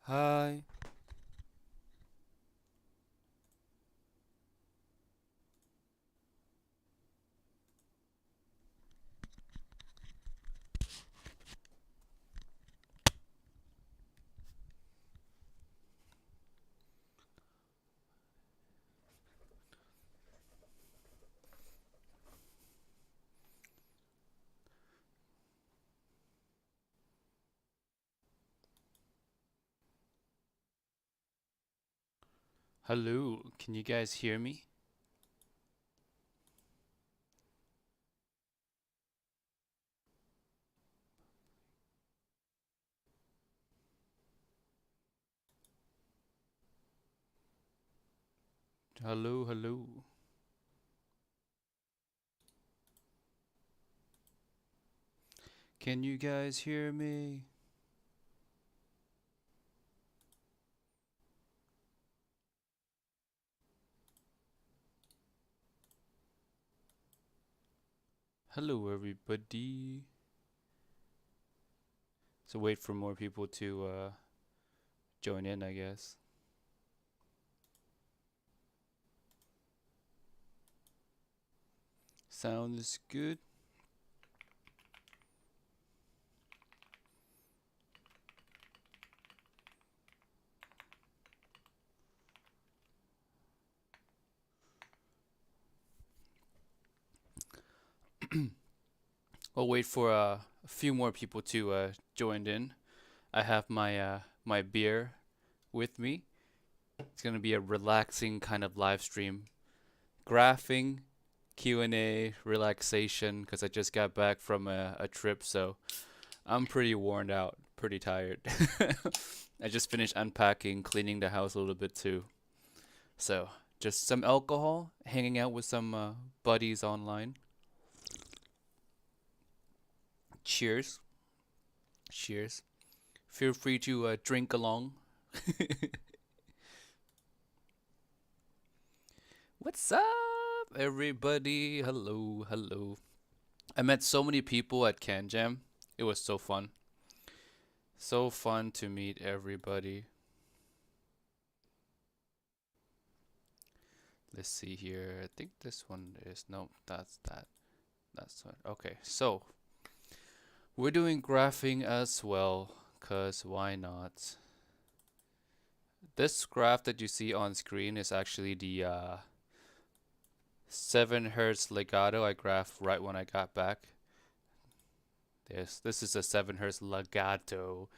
Hi. Hello. Can you guys hear me? Hello, hello. Can you guys hear me? Hello, everybody. So wait for more people to join in, I guess. Sound is good. I'll wait for a few more people to join in. I have my beer with me. It's gonna be a relaxing kind of live stream, graphing, Q&A, relaxation, because I just got back from a trip, so I'm pretty worn out, pretty tired. I just finished unpacking, cleaning the house a little bit too. So, just some alcohol, hanging out with some buddies online. Cheers. Cheers. Feel free to drink along. What's up, everybody? Hello, hello. I met so many people at Canjam. It was so fun. So fun to meet everybody. Let's see here. I think this one is, no, that's that. That's one. Okay, so we're doing graphing as well, cause why not? This graph that you see on screen is actually the 7 hertz legato I graphed right when I got back. This is a 7 hertz legato.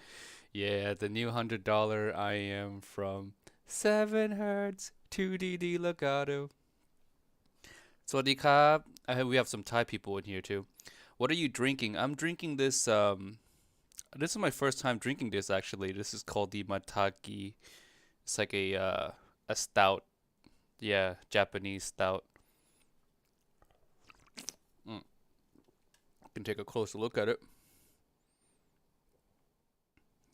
Yeah, the new $100 IM from 7 hertz 2DD legato. Sawasdee krab. We have some Thai people in here too. What are you drinking? I'm drinking this. This is my first time drinking this actually. This is called the Matagi. It's like a stout. Yeah, Japanese stout. Mm. Can take a closer look at it.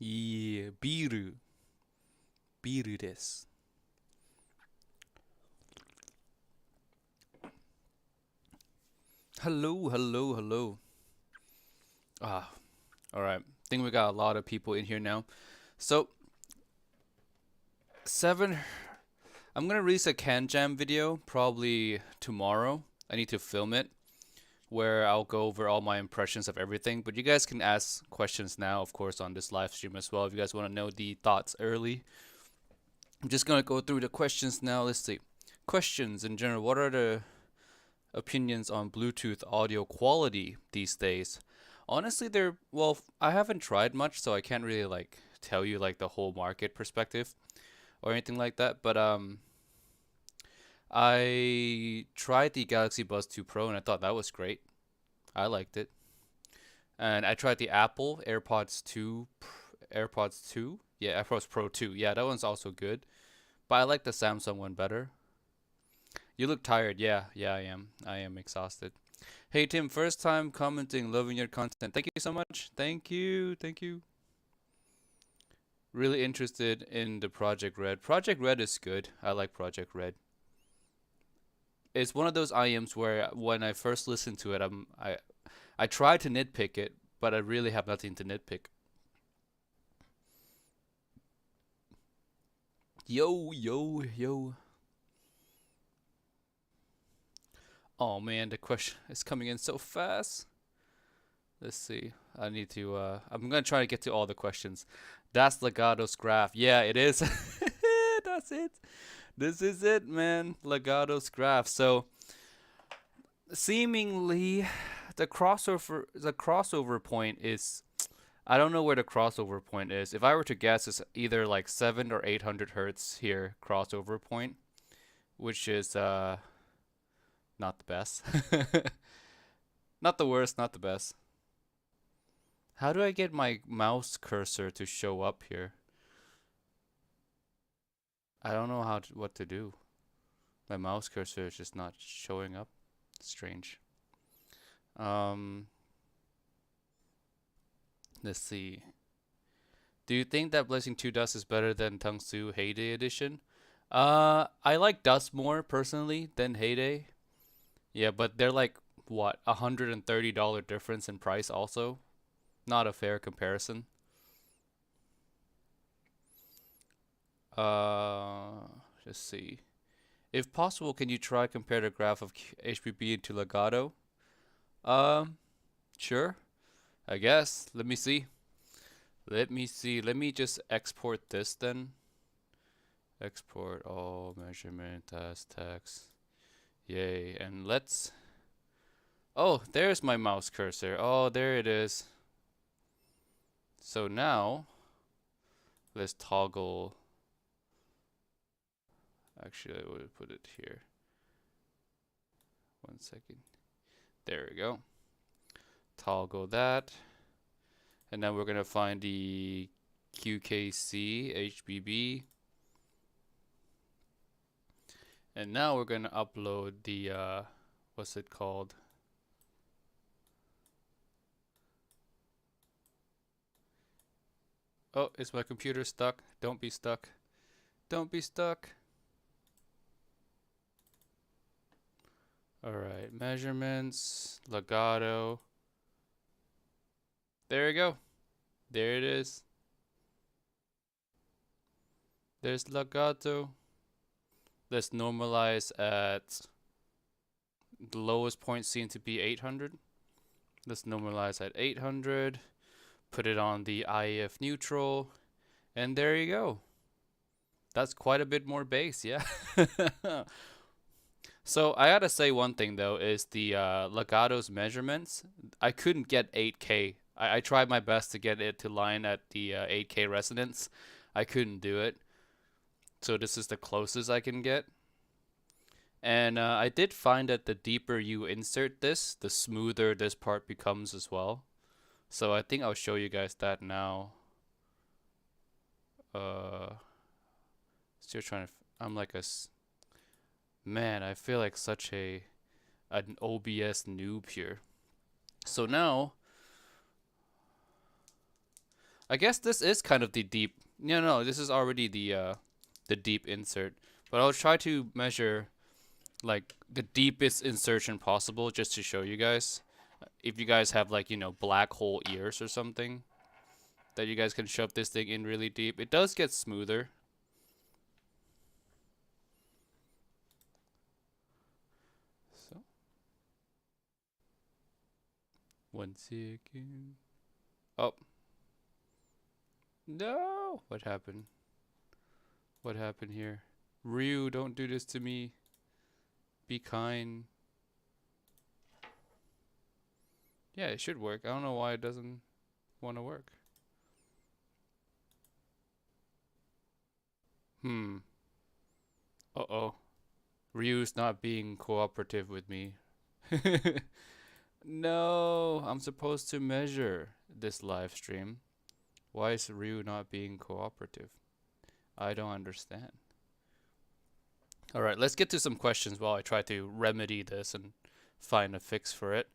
Yeah, biru. Biru desu. Hello, hello, hello. Ah, all right. Think we got a lot of people in here now. So, 7 I'm gonna release a Canjam video probably tomorrow. I need to film it where I'll go over all my impressions of everything. But you guys can ask questions now, of course, on this live stream as well. If you guys want to know the thoughts early, I'm just gonna go through the questions now. Let's see. Questions in general. What are the opinions on Bluetooth audio quality these days? Honestly, they're well. I haven't tried much, so I can't really like tell you like the whole market perspective or anything like that. But I tried the Galaxy Buds 2 Pro and I thought that was great. I liked it. And I tried the Apple AirPods 2. Yeah, AirPods Pro 2. Yeah, that one's also good. But I like the Samsung one better. You look tired. Yeah, yeah, I am. I am exhausted. Hey Tim, first time commenting, loving your content. Thank you so much. Thank you. Thank you. Really interested in the Project Red. Project Red is good. I like Project Red. It's one of those IMs where when I first listened to it, I try to nitpick it, but I really have nothing to nitpick. Yo, yo, yo. Oh man, the question is coming in so fast. Let's see. I need to I'm gonna try to get to all the questions. That's Legato's graph. Yeah, it is. That's it. This is it, man. Legato's graph. So seemingly the crossover point is, I don't know where the crossover point is. If I were to guess, it's either like 7 or 800 hertz here crossover point, which is not the best. Not the worst, not the best. How do I get my mouse cursor to show up here? I don't know what to do. My mouse cursor is just not showing up. Strange. Um, let's see. Do you think that Blazing 2 Dust is better than Tangsu Heyday Edition? I like Dust more personally than Heyday. Yeah, but they're like what, $130 difference in price also. Not a fair comparison. Uh, let's see. If possible, can you try compare the graph of HBB to Legato? Um, sure. I guess. Let me see. Let me see. Let me just export this then. Export all measurement as text. Yay. And let's. Oh, there's my mouse cursor. Oh, there it is. So now, let's toggle. Actually, I would put it here. 1 second. There we go. Toggle that. And then we're going to find the QKC HBB. And now we're going to upload the, what's it called? Oh, is my computer stuck? Don't be stuck. Don't be stuck. Alright, measurements, legato. There we go. There it is. There's legato. Let's normalize at the lowest point seen to be 800. Let's normalize at 800. Put it on the IF neutral. And there you go. That's quite a bit more bass, yeah. So I gotta say one thing though, is the Legato's measurements. I couldn't get 8K. I tried my best to get it to line at the 8K resonance. I couldn't do it. So this is the closest I can get. And I did find that the deeper you insert this, the smoother this part becomes as well. So I think I'll show you guys that now. Still trying to. I'm like a. Man, I feel like such an OBS noob here. So now, I guess this is kind of the deep. No, this is already the deep insert. But I'll try to measure like the deepest insertion possible just to show you guys. If you guys have like, black hole ears or something, that you guys can shove this thing in really deep. It does get smoother. So, 1 second. Oh. No! What happened? What happened here? Ryu, don't do this to me. Be kind. Yeah, it should work. I don't know why it doesn't want to work. Uh-oh. Ryu's not being cooperative with me. No, I'm supposed to measure this live stream. Why is Ryu not being cooperative? I don't understand. Alright, let's get to some questions while I try to remedy this and find a fix for it.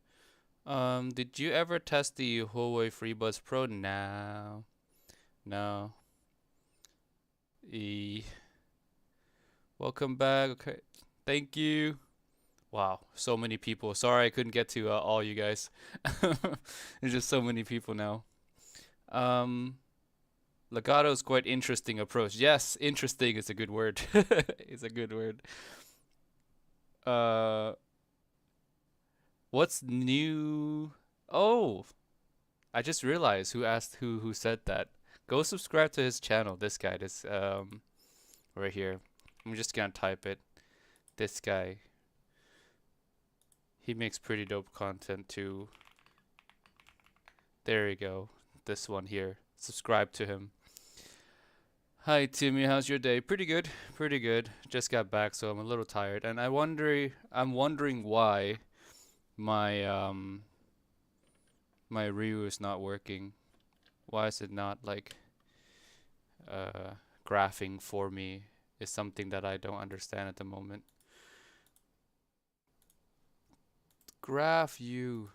Did you ever test the Huawei FreeBuds Pro? No. No. Welcome back. Okay. Thank you. Wow, so many people. Sorry I couldn't get to all you guys. There's just so many people now. Legato is quite interesting approach. Yes, interesting is a good word. It's a good word. Uh, what's new? Oh, I just realized who asked who said that. Go subscribe to his channel. This guy, this right here. I'm just gonna type it. This guy. He makes pretty dope content too. There you go. This one here. Subscribe to him. Hi Timmy, how's your day? Pretty good, pretty good. Just got back, so I'm a little tired, and I'm wondering why my my Ryu is not working. Why is it not like uh graphing for me? Is something that I don't understand at the moment. Graph you.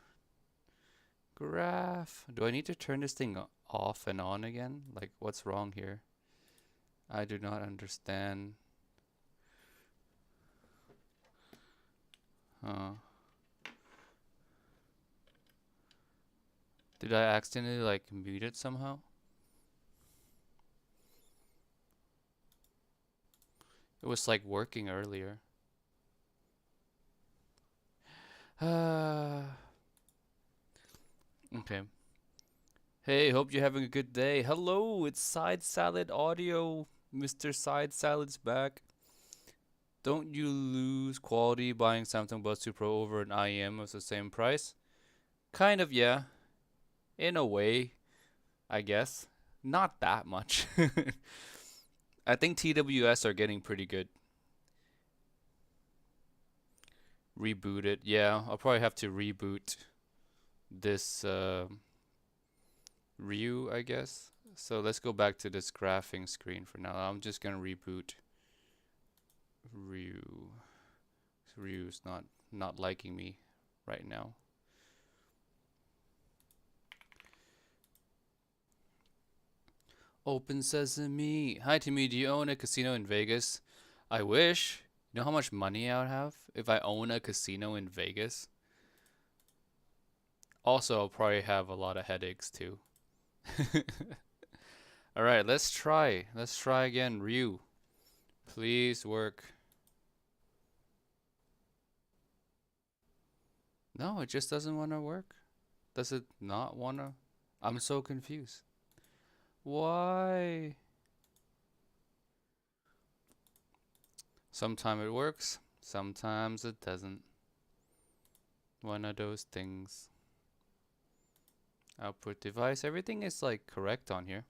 Graph. Do I need to turn this thing off and on again? Like, what's wrong here? I do not understand. Did I accidentally like mute it somehow? It was like working earlier. Okay. Hey, hope you're having a good day. Hello, it's Side Salad Audio. Mr. Side Salad's back. Don't you lose quality buying Samsung Buds 2 Pro over an IEM of the same price? Kind of, yeah. In a way, I guess. Not that much. I think TWS are getting pretty good. Reboot it. Yeah, I'll probably have to reboot this Ryu, I guess. So let's go back to this graphing screen for now. I'm just gonna reboot Ryu. Ryu's not liking me right now. Open Sesame. Hi Timmy, do you own a casino in Vegas? I wish. You know how much money I would have if I own a casino in Vegas? Also, I'll probably have a lot of headaches too. Alright, let's try. Let's try again. Ryu, please work. No, it just doesn't want to work. Does it not want to? I'm so confused. Why? Sometimes it works, sometimes it doesn't. One of those things. Output device. Everything is like correct on here.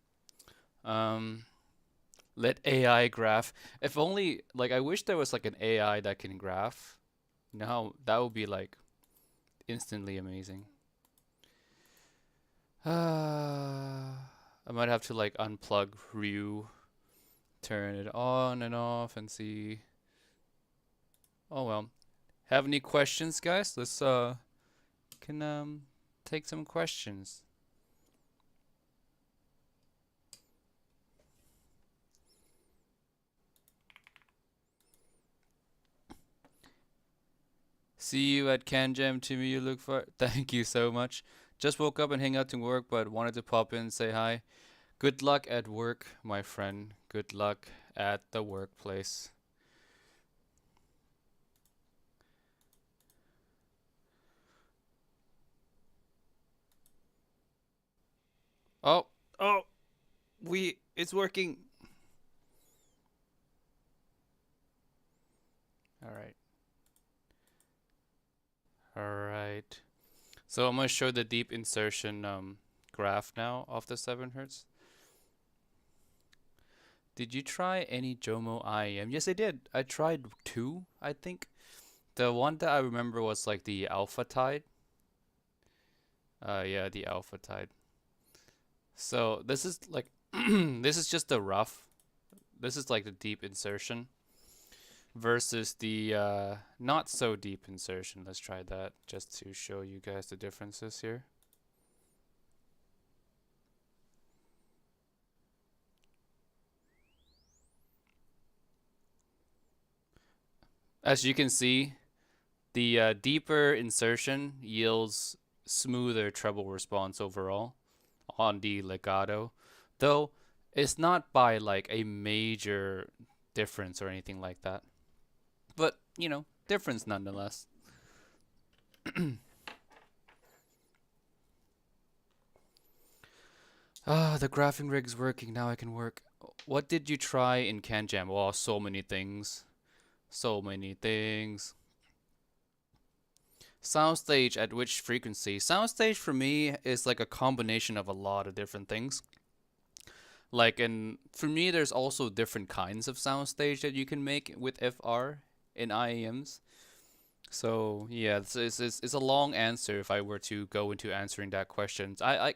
Let AI graph. If only, like, I wish there was like an AI that can graph. You know how that would be like instantly amazing. I might have to like unplug Ryu, turn it on and off and see. Oh well. Have any questions, guys? Let's can take some questions. See you at Canjam. Timmy, you look for. Thank you so much. Just woke up and hang out to work, but wanted to pop in and say hi. Good luck at work, my friend. Good luck at the workplace. Oh, oh, it's working. All right. All right. So I'm gonna show the deep insertion graph now of the 7 hertz. Did you try any Jomo IEM? Yes, I did. I tried 2, I think. The one that I remember was like the Alpha Tide. Yeah, the Alpha Tide. So this is like this is just the rough. This is like the deep insertion versus the not so deep insertion. Let's try that just to show you guys the differences here. As you can see, the deeper insertion yields smoother treble response overall on the legato, though It's not by like a major difference or anything like that. But, difference nonetheless. Ah, the graphing rig's working. Now I can work. What did you try in Canjam? Oh, so many things. So many things. Soundstage at which frequency? Soundstage for me is like a combination of a lot of different things. Like, and for me, there's also different kinds of soundstage that you can make with FR in IAMs. So yeah, it's a long answer if I were to go into answering that question. I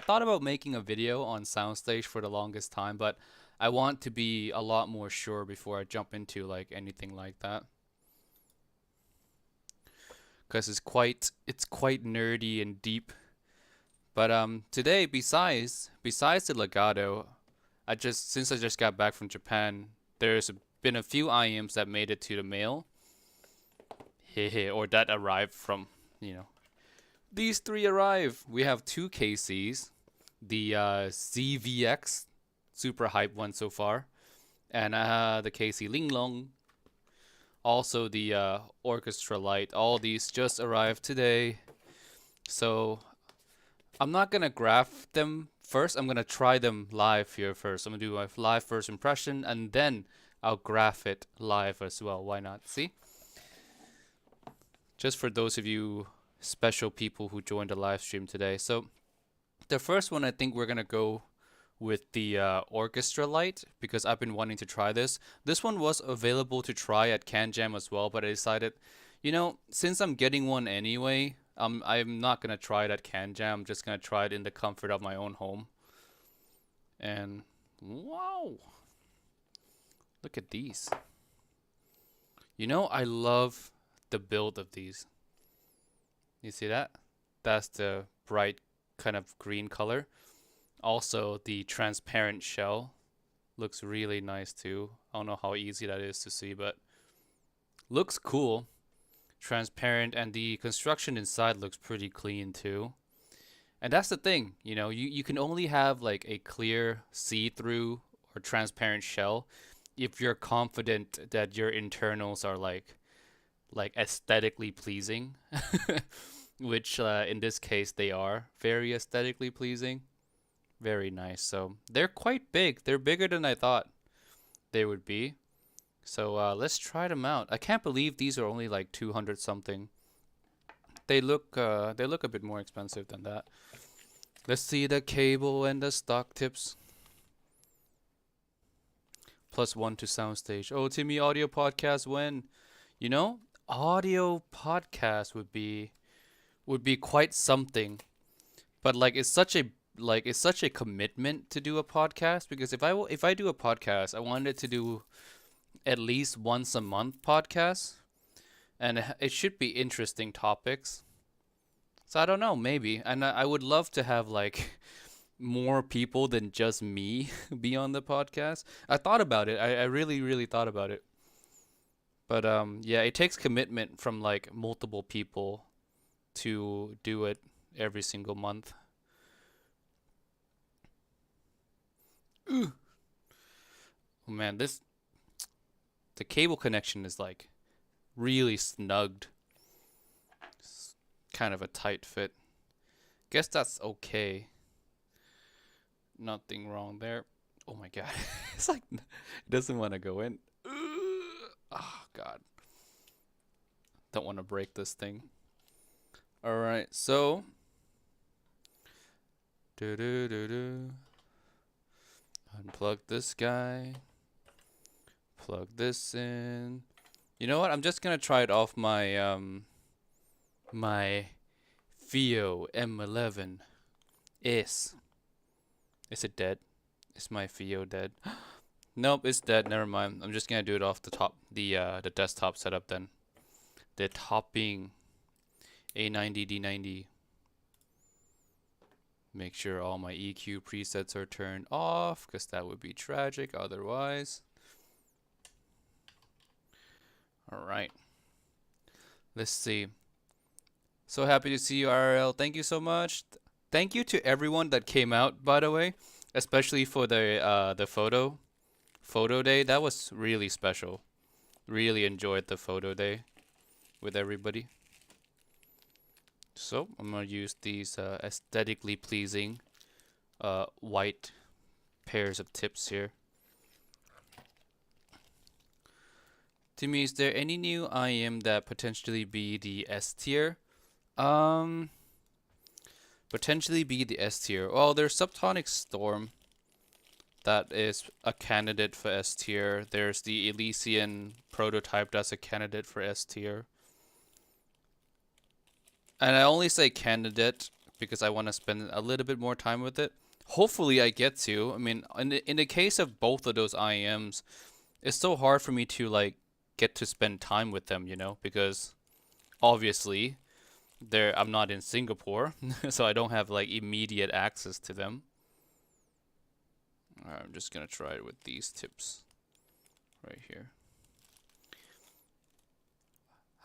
thought about making a video on soundstage for the longest time, but I want to be a lot more sure before I jump into like anything like that. Because it's quite nerdy and deep. But today besides the legato, since I just got back from Japan, there's been a few IMs that made it to the mail. Hehe, or that arrived from, you know. These three arrive. We have two KCs, the ZVX, super hype one so far, and the KC Linglong, also the Orchestra Light. All these just arrived today. So I'm not gonna graph them first. I'm gonna try them live here first. I'm gonna do a live first impression, and then I'll graph it live as well. Why not? See? Just for those of you special people who joined the live stream today. So the first one, I think we're gonna go with the Orchestra Light because I've been wanting to try this. This one was available to try at Canjam as well, but I decided, since I'm getting one anyway, I'm not gonna try it at Canjam. I'm just gonna try it in the comfort of my own home. And wow, look at these. I love the build of these. You see that? That's the bright kind of green color. Also, the transparent shell looks really nice too. I don't know how easy that is to see, but looks cool. Transparent, and the construction inside looks pretty clean too. And that's the thing, you can only have like a clear see-through or transparent shell if you're confident that your internals are like aesthetically pleasing, which in this case they are very aesthetically pleasing. Very nice. So they're quite big. They're bigger than I thought they would be. So let's try them out. I can't believe these are only like 200 something. They look a bit more expensive than that. Let's see the cable and the stock tips. +1 to soundstage. Oh, Timmy, audio podcast when? Audio podcast would be quite something. But it's such a commitment to do a podcast, because if I do a podcast, I wanted to do at least once a month podcast, and it should be interesting topics. So I don't know, maybe. And I would love to have more people than just me be on the podcast. I thought about it. I really, really thought about it. But yeah, it takes commitment from multiple people to do it every single month. Ooh. Oh man, the cable connection is really snugged. It's kind of a tight fit. Guess that's okay. Nothing wrong there. Oh my god. It's it doesn't want to go in. Oh god. Don't want to break this thing. Alright, so unplug this guy. Plug this in. You know what? I'm just gonna try it off my my Fio M11 S. Is it dead? Is my Fio dead? Nope, it's dead. Never mind. I'm just gonna do it off the top, the desktop setup then. The topping A90 D90. Make sure all my EQ presets are turned off, because that would be tragic otherwise. Alright. Let's see. So happy to see you, RL. Thank you so much. Thank you to everyone that came out, by the way. especially for the photo day. That was really special. Really enjoyed the photo day with everybody. So I'm gonna use these aesthetically pleasing white pairs of tips here. Timmy, is there any new IM that potentially be the S tier? Um, Potentially be the S tier. Well, there's Subtonic Storm that is a candidate for S tier. There's the Elysian prototype that's a candidate for S tier. And I only say candidate because I want to spend a little bit more time with it. Hopefully I get to. I mean, in the case of both of those IMs, it's so hard for me to like get to spend time with them, you know, because obviously I'm not in Singapore, so I don't have like immediate access to them. Alright, I'm just gonna try it with these tips right here.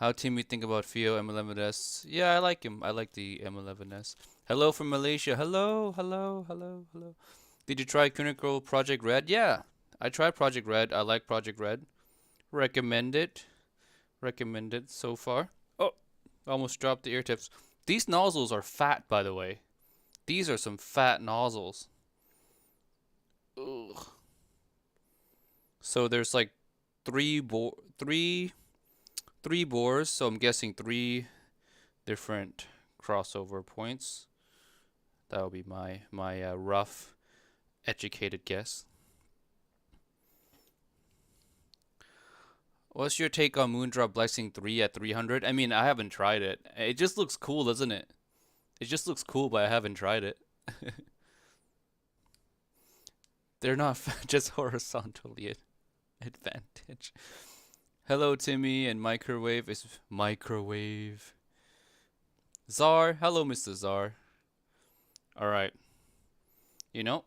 How Timmy think about Fio M11S? Yeah, I like him. I like the M11S. Hello from Malaysia. Hello, hello, hello, hello. Did you try Clinical Project Red? Yeah, I tried Project Red. I like Project Red. Recommend it. Recommend it so far. Oh, almost dropped the ear tips. These nozzles are fat, by the way. These are some fat nozzles. Ugh. So there's like three bores, so I'm guessing 3 different crossover points. That would be my rough, educated guess. What's your take on Moondrop Blessing 3 at 300? I mean, I haven't tried it. It just looks cool, doesn't it? It just looks cool, but I haven't tried it. They're not just horizontally advantage. Hello, Timmy, and Microwave is Microwave. Czar, hello, Mr. Czar. Alright. You know,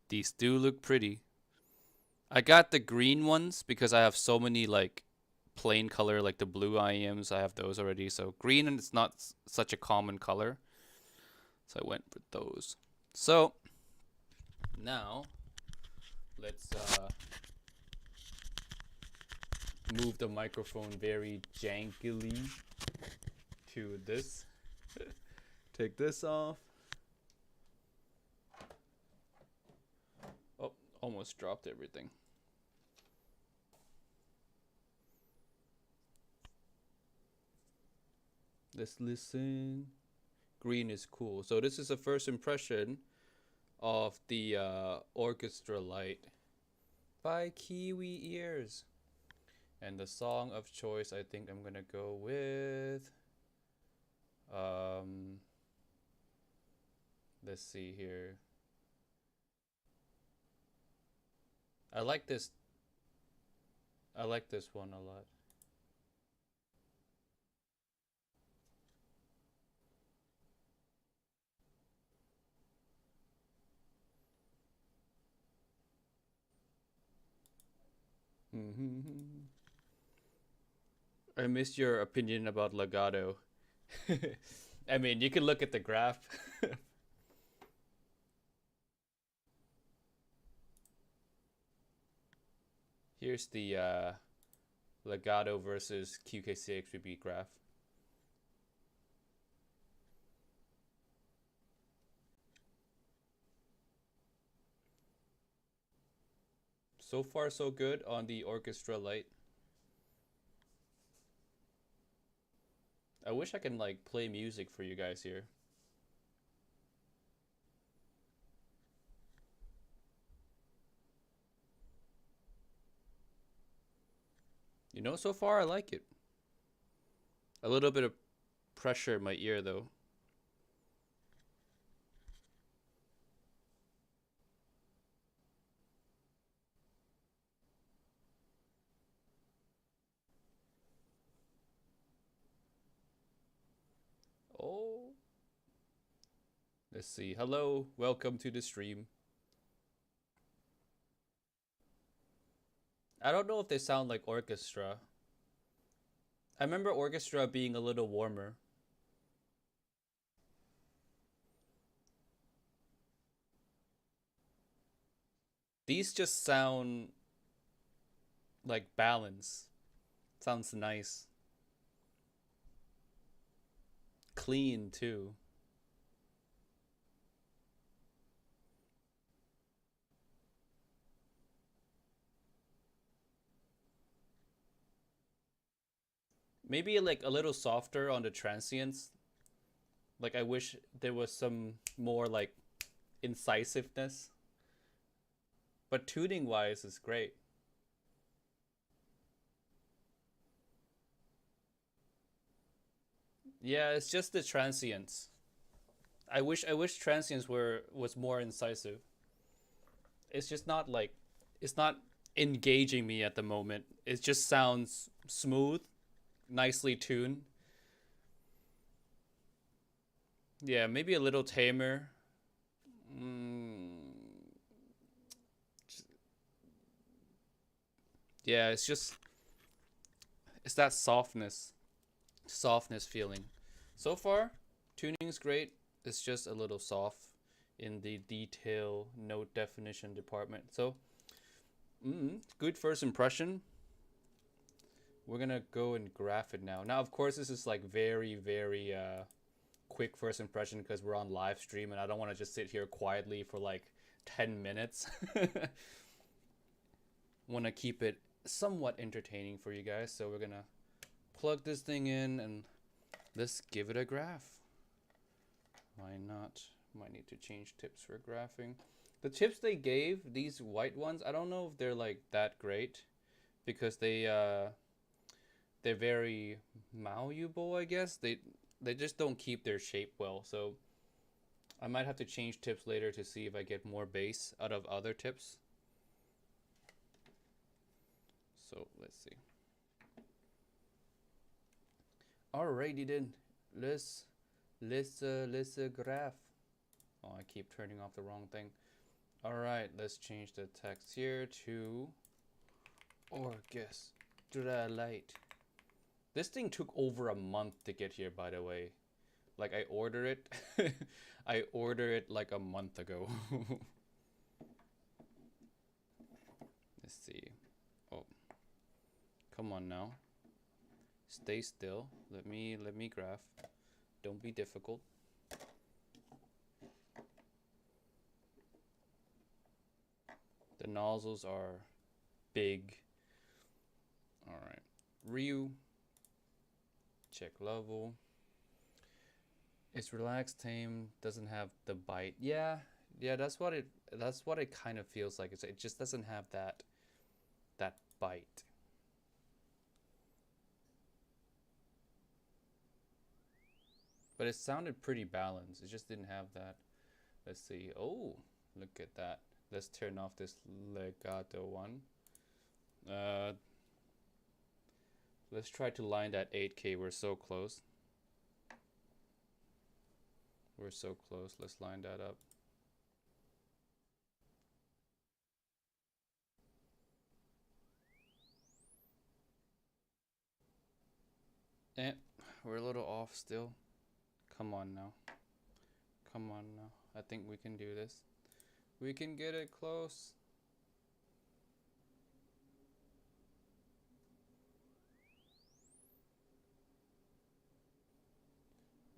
these do look pretty. I got the green ones because I have so many like plain color, like the blue IEMs. I have those already. So green, and it's not such a common color. So I went with those. So now let's move the microphone very jankily to this. Take this off. Oh, almost dropped everything. Let's listen. Green is cool. So this is the first impression of the orchestra light by Kiwi Ears. And the song of choice, I think I'm gonna go with let's see here. I like this one a lot. I missed your opinion about legato. I mean, you can look at the graph. Here's the legato versus QKCHBB graph. So far, so good on the orchestra light. I wish I can like play music for you guys here. You know, so far I like it. A little bit of pressure in my ear though. Oh. Let's see. Hello, welcome to the stream. I don't know if they sound like orchestra. I remember orchestra being a little warmer. These just sound like balance. Sounds nice. Clean too. Maybe like a little softer on the transients. Like I wish there was some more like incisiveness. But tuning wise is great. Yeah, it's just the transients. I wish transients was more incisive. It's just not like it's not engaging me at the moment. It just sounds smooth, nicely tuned. Yeah, maybe a little tamer. Mm, yeah, it's that softness feeling. So far, tuning's great. It's just a little soft in the detail note definition department. So, good first impression. We're gonna go and graph it now. Now, of course, this is like very quick first impression because we're on live stream and I don't want to just sit here quietly for like 10 minutes. Want to keep it somewhat entertaining for you guys, so we're gonna plug this thing in and let's give it a graph. Why not? Might need to change tips for graphing. The tips they gave, these white ones, I don't know if they're like that great because they're very malleable, I guess. They just don't keep their shape well. So I might have to change tips later to see if I get more base out of other tips. So let's see. Alrighty then. Let's graph. Oh, I keep turning off the wrong thing. Alright, let's change the text here to Orchestralite. This thing took over a month to get here, by the way. Like I ordered it. I ordered it like a month ago. Let's see. Oh. Come on now. Stay still. Let me graph. Don't be difficult. The nozzles are big. Alright. Ryu. Check level. It's relaxed, tame, doesn't have the bite. Yeah, that's what it kind of feels like. It just doesn't have that bite. But it sounded pretty balanced. It just didn't have that. Let's see. Oh, look at that. Let's turn off this legato one. Let's try to line that 8K. We're so close. We're so close. Let's line that up. Eh, we're a little off still. Come on now. Come on now. I think we can do this. We can get it close.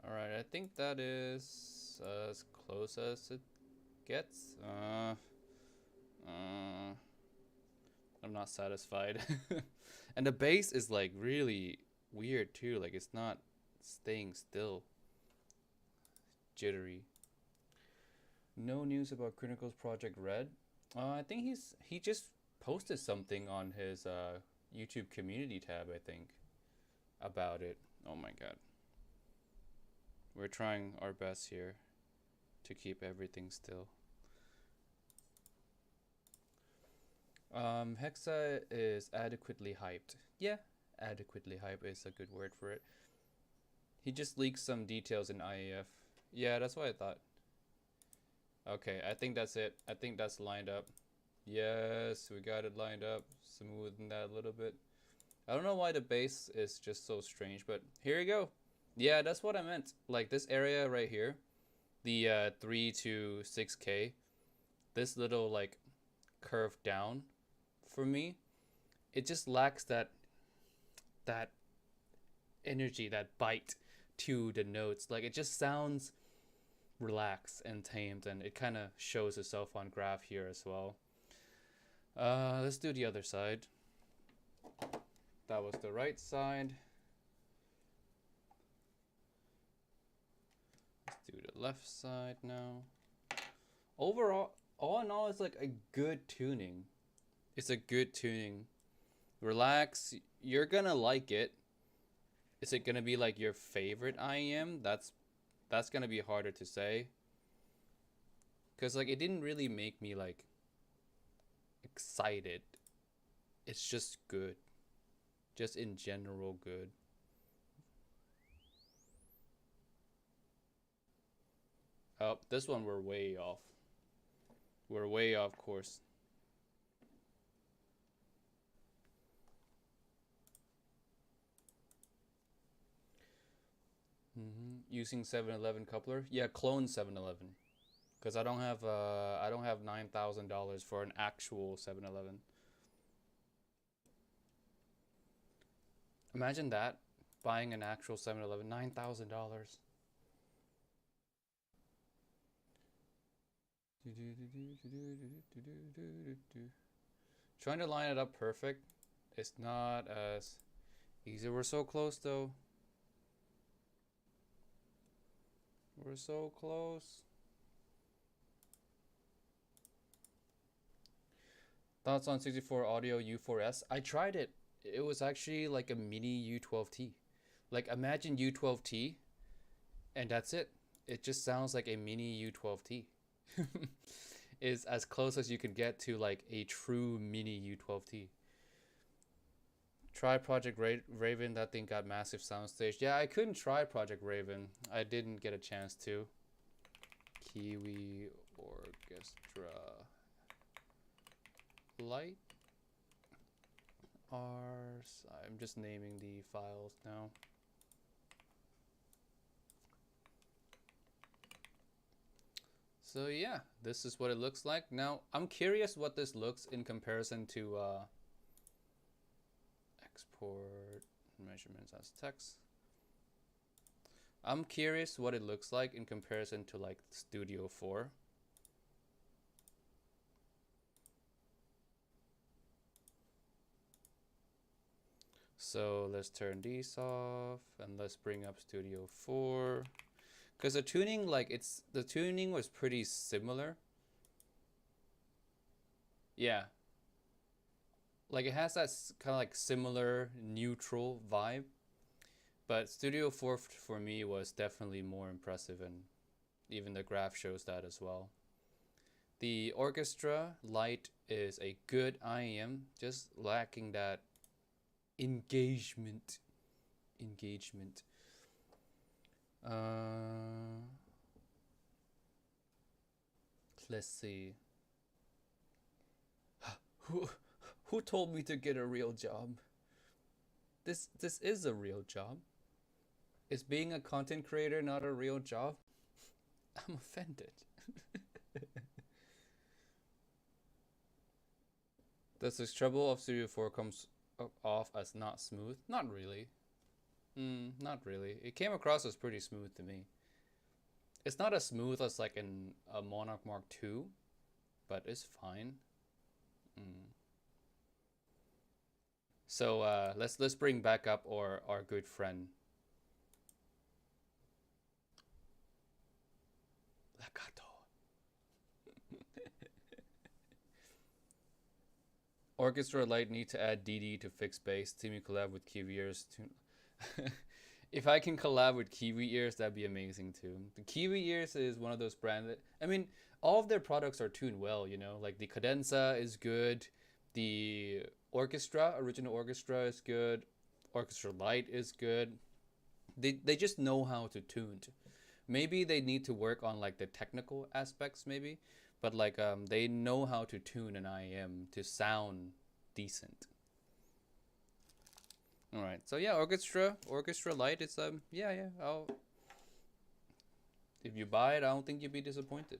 Alright, I think that is as close as it gets. I'm not satisfied. And the bass is like really weird too. Like it's not staying still. Jittery. No news about Critical's Project Red. I think he just posted something on his YouTube community tab, I think, about it. Oh my god. We're trying our best here to keep everything still. Hexa is adequately hyped. Yeah, adequately hyped is a good word for it. He just leaked some details in IAF. Yeah, that's what I thought. Okay, I think that's it. I think that's lined up. Yes, we got it lined up. Smoothen that a little bit. I don't know why the bass is just so strange, but here you go. Yeah, that's what I meant. Like this area right here, the 3 to 6K, this little like curved down for me. It just lacks that energy, that bite to the notes. Like it just sounds relaxed and tamed, and it kind of shows itself on graph here as well. Let's do the other side. That was the right side. Let's do the left side now. Overall, all in all, it's like a good tuning. It's a good tuning. Relax, you're gonna like it. Is it gonna be like your favorite IEM? That's gonna be harder to say. Cause like it didn't really make me like excited. It's just good. Just in general good. Oh, this one we're way off. We're way off course. Using 7-Eleven coupler. Yeah, clone 7-Eleven. Cause I don't have $9,000 for an actual 7-Eleven. Imagine that, buying an actual 7-Eleven, $9,000. Trying to line it up perfect. It's not as easy. We're so close though. We're so close. Thoughts on 64 audio U4S? I tried it. It was actually like a mini U12T. Like imagine U12T and that's it. It just sounds like a mini U12T. Is as close as you can get to like a true mini U12T. Try Project Raven. That thing got massive soundstage. Yeah, I couldn't try Project Raven. I didn't get a chance to. Kiwi Orchestra Light Rs. I'm just naming the files now. So yeah, this is what it looks like. Now, I'm curious what this looks in comparison to export measurements as text. I'm curious what it looks like in comparison to like Studio 4. So let's turn these off and let's bring up Studio 4. Because the tuning, like the tuning was pretty similar. Yeah. Like it has that kind of like similar neutral vibe. But Studio 4 for me was definitely more impressive, and even the graph shows that as well. The Orchestra Light is a good IEM, just lacking that engagement. Let's see. Who told me to get a real job? This is a real job. Is being a content creator not a real job? I'm offended. Does the treble of Studio 4 comes off as not smooth? Not really. Not really. It came across as pretty smooth to me. It's not as smooth as like in a Monarch Mark 2, but it's fine. So let's bring back up our good friend. Lakato. Orchestra Light need to add DD to fix bass. Teaming collab with Kiwi Ears. If I can collab with Kiwi Ears, that'd be amazing too. The Kiwi Ears is one of those brands that, I mean, all of their products are tuned well, you know, like the Cadenza is good. The original orchestra is good. Orchestra Light is good. They just know how to tune. Maybe they need to work on like the technical aspects maybe, but like they know how to tune an IEM to sound decent. All right. So yeah, Orchestra Light, it's yeah, I'll, if you buy it, I don't think you'd be disappointed.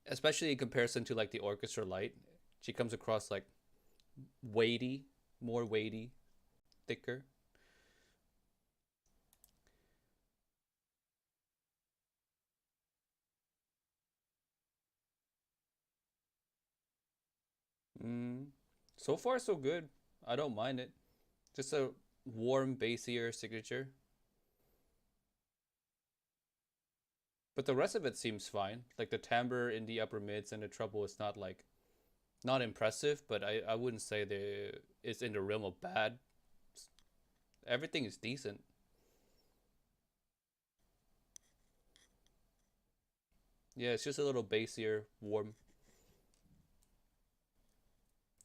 especially in comparison to like the Orchestra Light. She comes across like weighty, more weighty, thicker. Mm. So far, so good. I don't mind it. Just a warm, bassier signature. But the rest of it seems fine. Like the timbre in the upper mids and the treble is not like not impressive, but I wouldn't say it's in the realm of bad. Everything is decent. Yeah, it's just a little bassier, warm.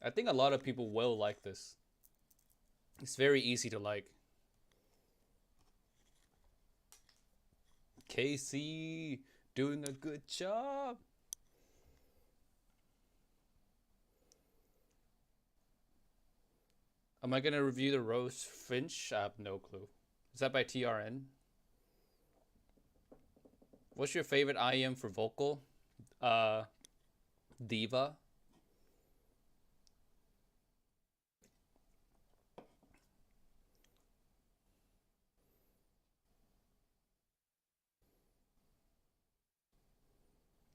I think a lot of people will like this. It's very easy to like. KC doing a good job. Am I gonna review the Rose Finch? I have no clue. Is that by TRN? What's your favorite IM for vocal? Uh, Diva.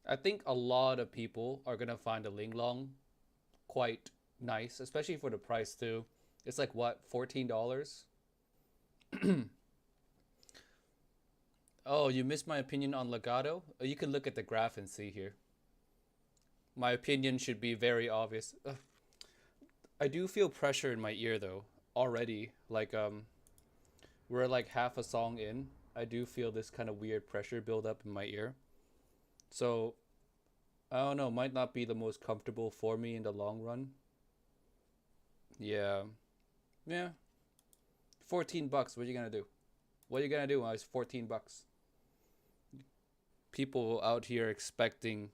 I think a lot of people are gonna find the Ling Long quite nice, especially for the price too. It's like what, $14? Oh, you missed my opinion on legato? You can look at the graph and see here. My opinion should be very obvious. Ugh. I do feel pressure in my ear though already. Like we're like half a song in. I do feel this kind of weird pressure build up in my ear. So I don't know, might not be the most comfortable for me in the long run. Yeah. Yeah. $14. What are you gonna do? What are you gonna do when it's $14? People out here expecting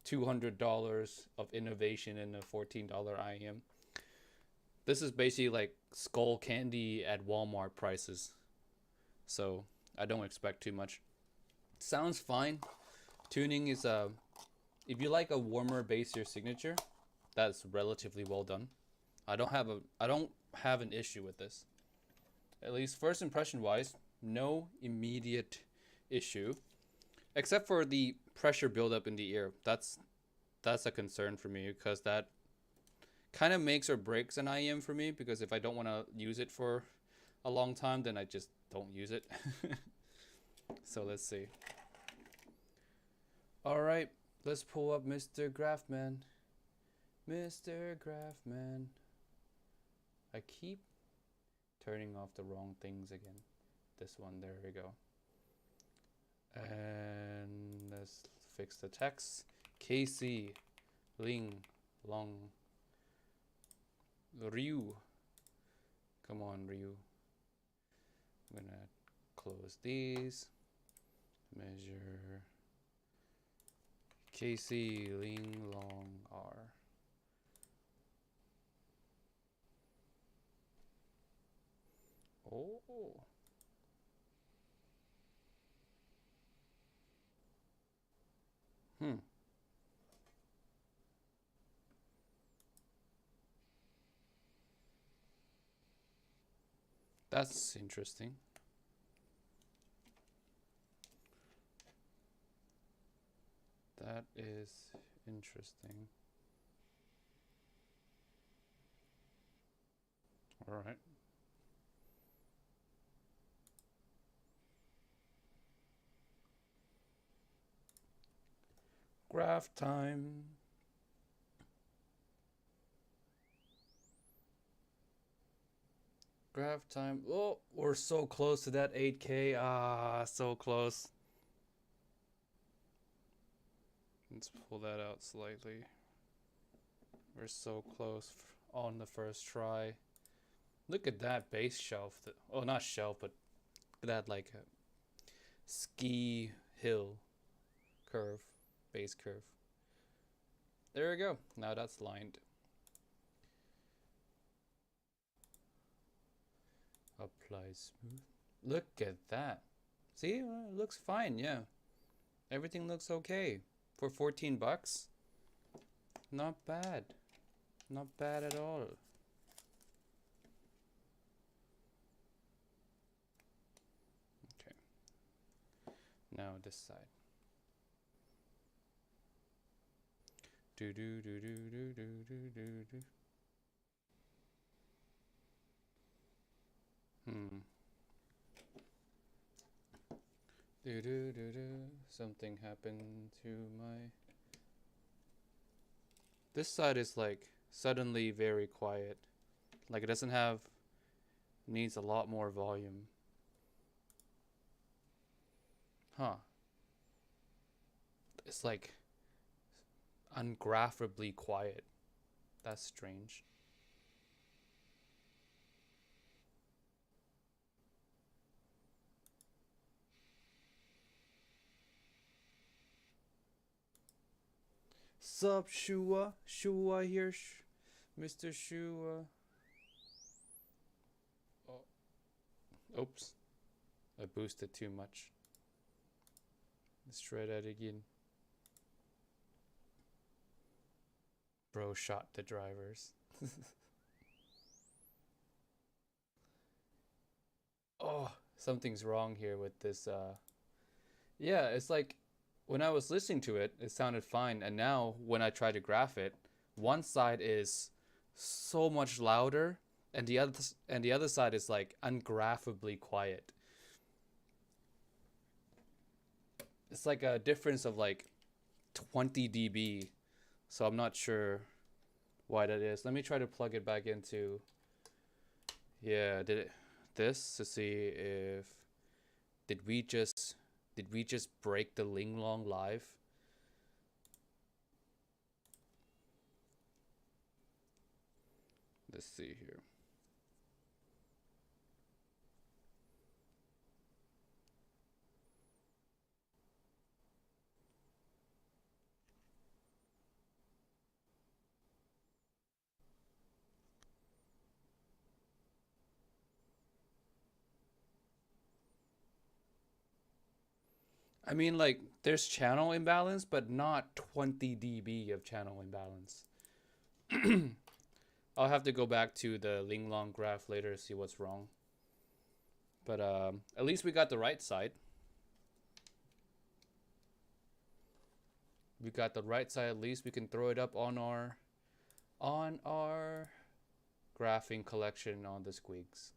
$200 of innovation in a $14 IM. This is basically like skull candy at Walmart prices. So I don't expect too much. Sounds fine. Tuning is if you like a warmer bassier signature, that's relatively well done. I don't have an issue with this. At least first impression wise, no immediate issue. Except for the pressure buildup in the ear. That's a concern for me because that kind of makes or breaks an IM for me because if I don't want to use it for a long time, then I just don't use it. So let's see. All right, let's pull up Mr. Graphman. Mr. Graphman. I keep turning off the wrong things again. This one, there we go. And let's fix the text. KC, Ling, Long, Ryu. Come on, Ryu. I'm gonna close these. Measure. KC, Ling, Long, R. Oh. Hmm. That's interesting. That is interesting. All right. Graph time. Graph time. Oh, we're so close to that 8K. Ah, so close. Let's pull that out slightly. We're so close on the first try. Look at that base shelf. Oh, not shelf, but that like a ski hill curve, base curve. There we go. Now that's lined. Apply smooth. Look at that. See, it looks fine. Yeah, everything looks okay. For 14 bucks? Not bad. Not bad at all. Okay. Now this side. Do do do do do do do do do. Do do do do. Something happened to my. This side is like suddenly very quiet. Like it doesn't have. Needs a lot more volume. Huh. It's like ungraphically quiet. That's strange. Sup, Shua? Shua here, Mr. Shua. Oh. Oops. I boosted too much. Let's try that again. Bro shot the drivers. Oh, something's wrong here with this. Yeah, it's like when I was listening to it, it sounded fine, and now when I try to graph it, one side is so much louder, and the other side is like ungraphically quiet. It's like a difference of like 20 dB, so I'm not sure why that is. Let me try to plug it back into. Yeah, this to see if did we just break the Ling Long live? Let's see here. I mean, like, there's channel imbalance, but not 20 dB of channel imbalance. I'll have to go back to the Ling Long graph later to see what's wrong. But at least we got the right side. We got the right side. At least we can throw it up on our graphing collection on the squigs.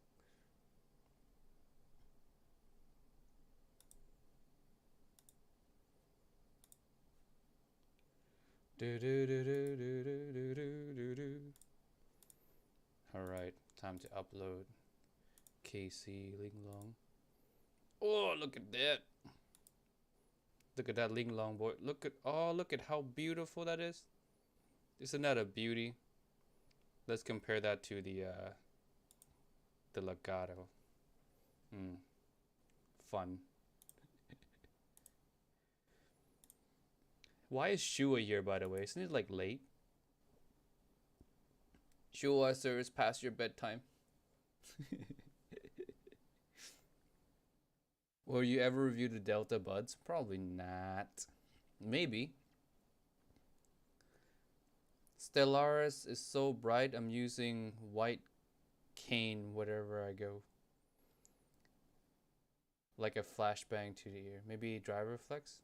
Alright, time to upload KC Ling Long. Oh, look at that. Look at that Ling Long boy. Look at how beautiful that is. Isn't that a beauty? Let's compare that to the legato. Fun. Why is Shua here, by the way? Isn't it like late? Shua, sir, it's past your bedtime. Will you ever review the Delta Buds? Probably not. Maybe. Stellaris is so bright, I'm using white cane wherever I go. Like a flashbang to the ear. Maybe driver flex?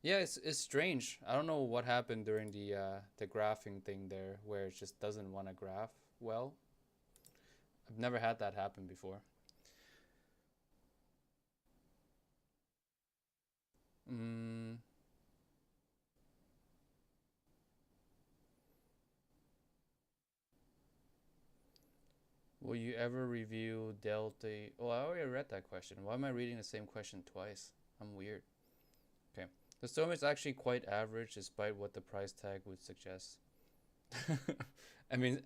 Yeah, it's strange. I don't know what happened during the graphing thing there, where it just doesn't want to graph well. I've never had that happen before. Will you ever review Delta? Oh, I already read that question. Why am I reading the same question twice? I'm weird. Okay. The Storm is actually quite average despite what the price tag would suggest. I mean,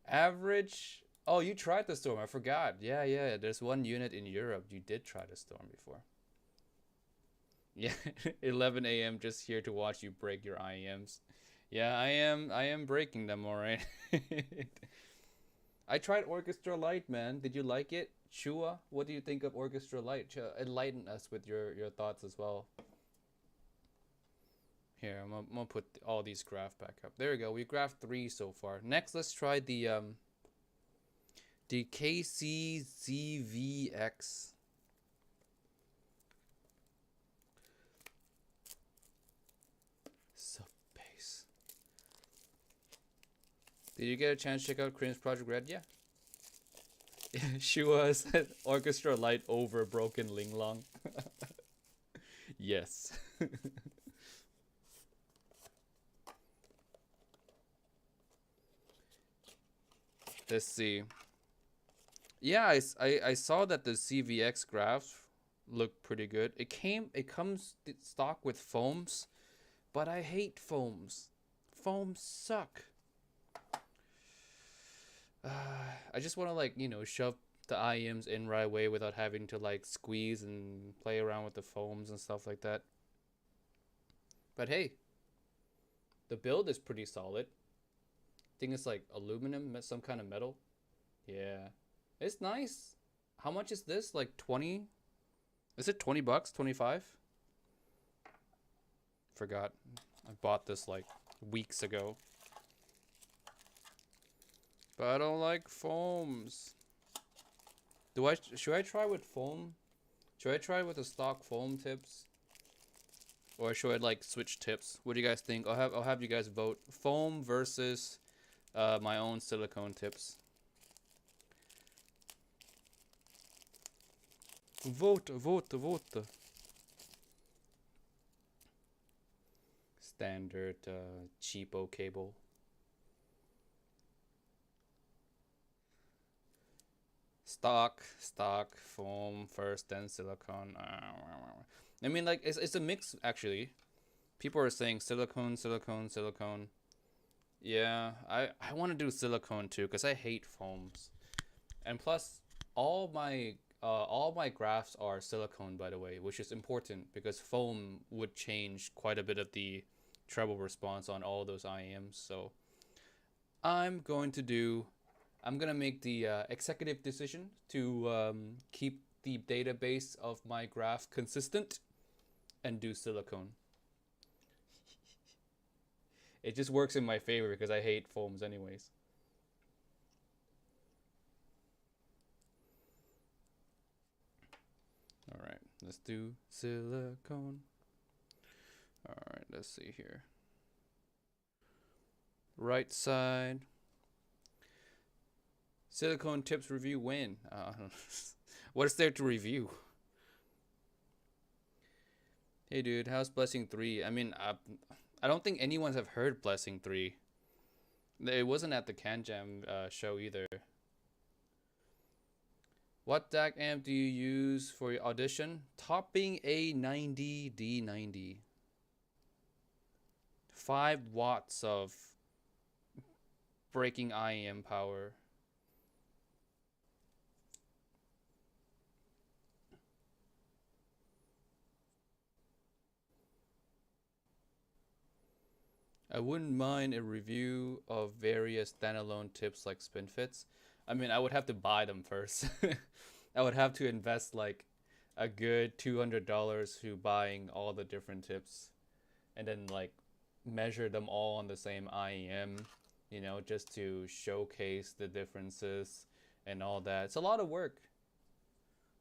average. Oh, you tried the Storm. I forgot. Yeah. There's one unit in Europe. You did try the Storm before. Yeah, 11 a.m. just here to watch you break your IEMs. Yeah, I am breaking them, all right. I tried Orchestra Light, man. Did you like it? Shua, what do you think of Orchestra Light? Enlighten us with your thoughts as well. Here, I'm gonna put all these graph back up. There we go. We graphed 3 so far. Next, let's try the KCZVX. Subbase. Did you get a chance to check out Cream's Project Red? Yeah. She was Orchestra Light over Broken Ling Long. Yes. Let's see. Yeah, I saw that the CVX graphs look pretty good. It comes stock with foams, but I hate foams. Foams suck. I just want to like, you know, shove the IEMs in right away without having to like squeeze and play around with the foams and stuff like that. But hey, the build is pretty solid. I think it's like aluminum, some kind of metal. Yeah. It's nice. How much is this? Like 20? Is it 20 bucks? 25? Forgot. I bought this like weeks ago. But I don't like foams. Should I try with foam? Should I try with the stock foam tips? Or should I like switch tips? What do you guys think? I'll have you guys vote. Foam versus my own silicone tips. Vote. Standard cheapo cable. Stock foam first, then silicone. I mean, like it's a mix actually. People are saying silicone. Yeah, I want to do silicone too because I hate foams, and plus all my graphs are silicone, by the way, which is important because foam would change quite a bit of the treble response on all those IEMs. So I'm gonna make the executive decision to keep the database of my graph consistent and do silicone. It just works in my favor because I hate foams anyways. All right, let's do silicone. All right, let's see here. Right side. Silicone tips review when? What is there to review? Hey dude, how's Blessing 3? I mean, I don't think anyone's have heard Blessing 3. It wasn't at the Canjam show either. What DAC amp do you use for your audition? Topping A90D90. 5 watts of breaking IEM power. I wouldn't mind a review of various standalone tips like spin fits. I mean, I would have to buy them first. I would have to invest like a good $200 to buying all the different tips and then like measure them all on the same IEM, you know, just to showcase the differences and all that. It's a lot of work.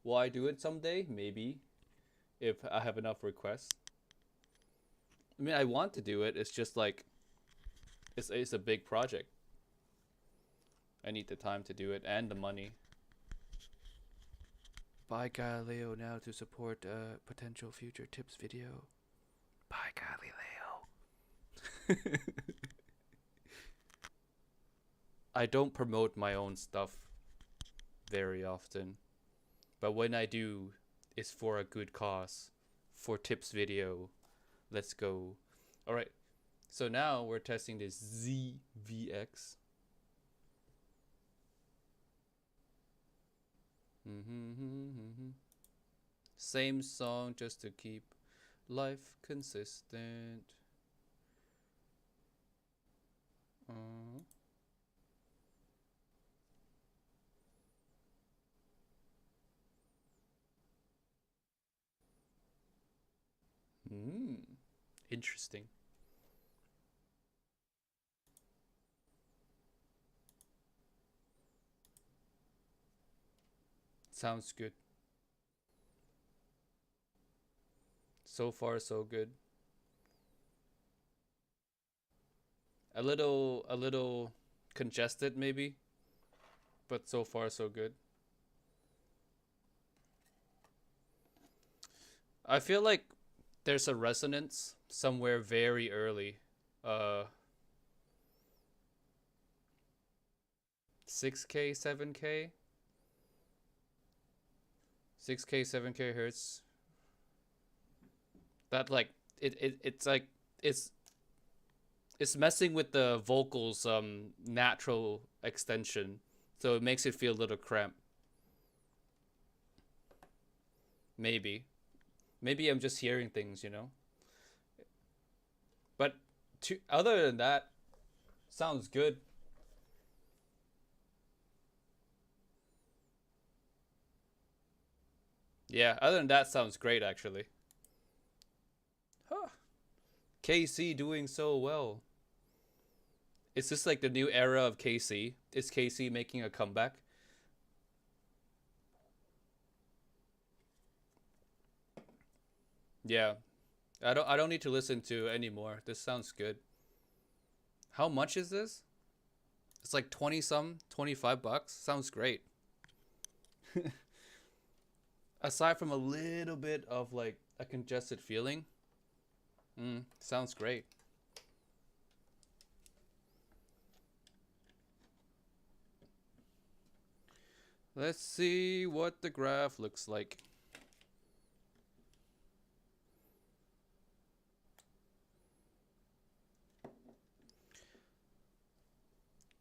Will I do it someday? Maybe, if I have enough requests. I mean, I want to do it. It's just like, it's a big project. I need the time to do it and the money. Buy Galileo now to support a potential future tips video. Buy Galileo. I don't promote my own stuff very often. But when I do, it's for a good cause. For tips video. Let's go. Alright, so now we're testing this ZVX. Same song just to keep life consistent. Interesting. Sounds good. So far, so good. A little congested maybe, but so far so good. I feel like there's a resonance somewhere very early. Uh 6K, 7K, 6K, 7K hertz. That like it's like it's it's messing with the vocals natural extension. So it makes it feel a little cramped. Maybe. Maybe I'm just hearing things, you know. But other than that, sounds good. Yeah, other than that, sounds great actually. Huh. KC doing so well. Is this like the new era of KC? Is KC making a comeback? Yeah. I don't need to listen to anymore. This sounds good. How much is this? It's like 20 some, $25. Sounds great. Aside from a little bit of like a congested feeling, sounds great. Let's see what the graph looks like.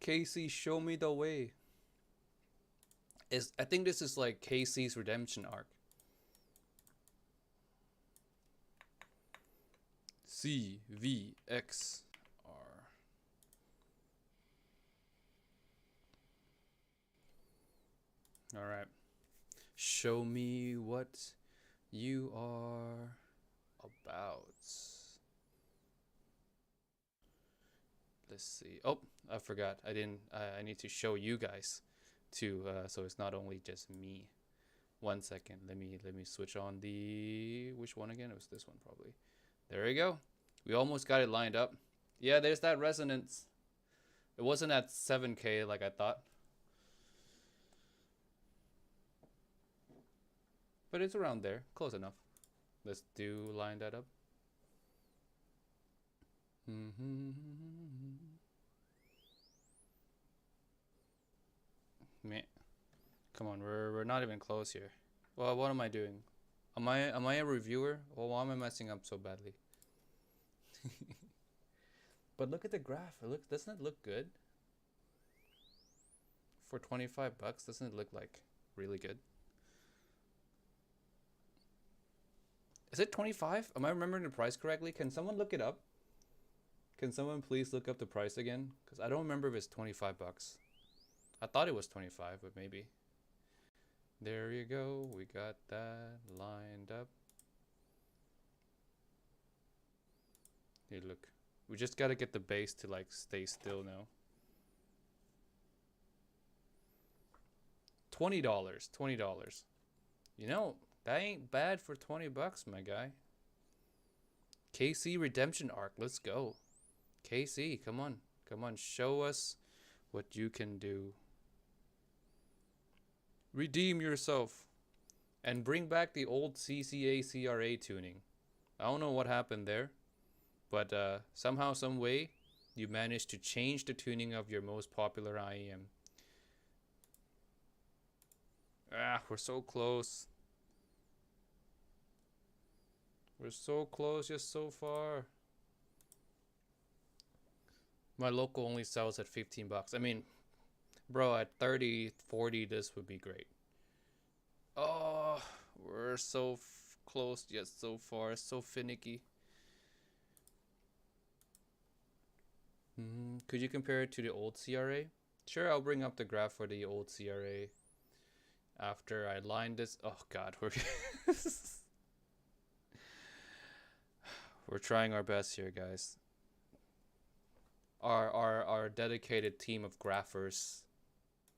Casey, show me the way. I think this is like Casey's redemption arc. CVXR. All right. Show me what you are about. Let's see. Oh, I forgot. I didn't. I need to show you guys too, so it's not only just me. 1 second. Let me switch on the which one again? It was this one probably. There we go. We almost got it lined up. Yeah, there's that resonance. It wasn't at 7K like I thought. But it's around there. Close enough. Let's line that up. Man, come on, we're not even close here. Well, what am I doing? Am I a reviewer? Well, why am I messing up so badly? But look at the graph. Doesn't it look good? For $25, doesn't it look like really good? Is it 25? Am I remembering the price correctly? Can someone look it up? Can someone please look up the price again? Because I don't remember if it's $25. I thought it was 25, but maybe. There you go. We got that lined up. Here, look. We just gotta get the base to like stay still now. $20. $20. You know, that ain't bad for $20, my guy. KC redemption arc. Let's go. KC, come on. Come on. Show us what you can do. Redeem yourself. And bring back the old CCA CRA tuning. I don't know what happened there. But somehow, some way, you managed to change the tuning of your most popular IEM. Ah, we're so close. We're so close, yet so far. My local only sells at $15. I mean, bro, at 30, 40, this would be great. Oh, we're so close, yet so far. So finicky. Could you compare it to the old CRA? Sure, I'll bring up the graph for the old CRA after I line this. Oh God, we're trying our best here, guys. Our dedicated team of graphers,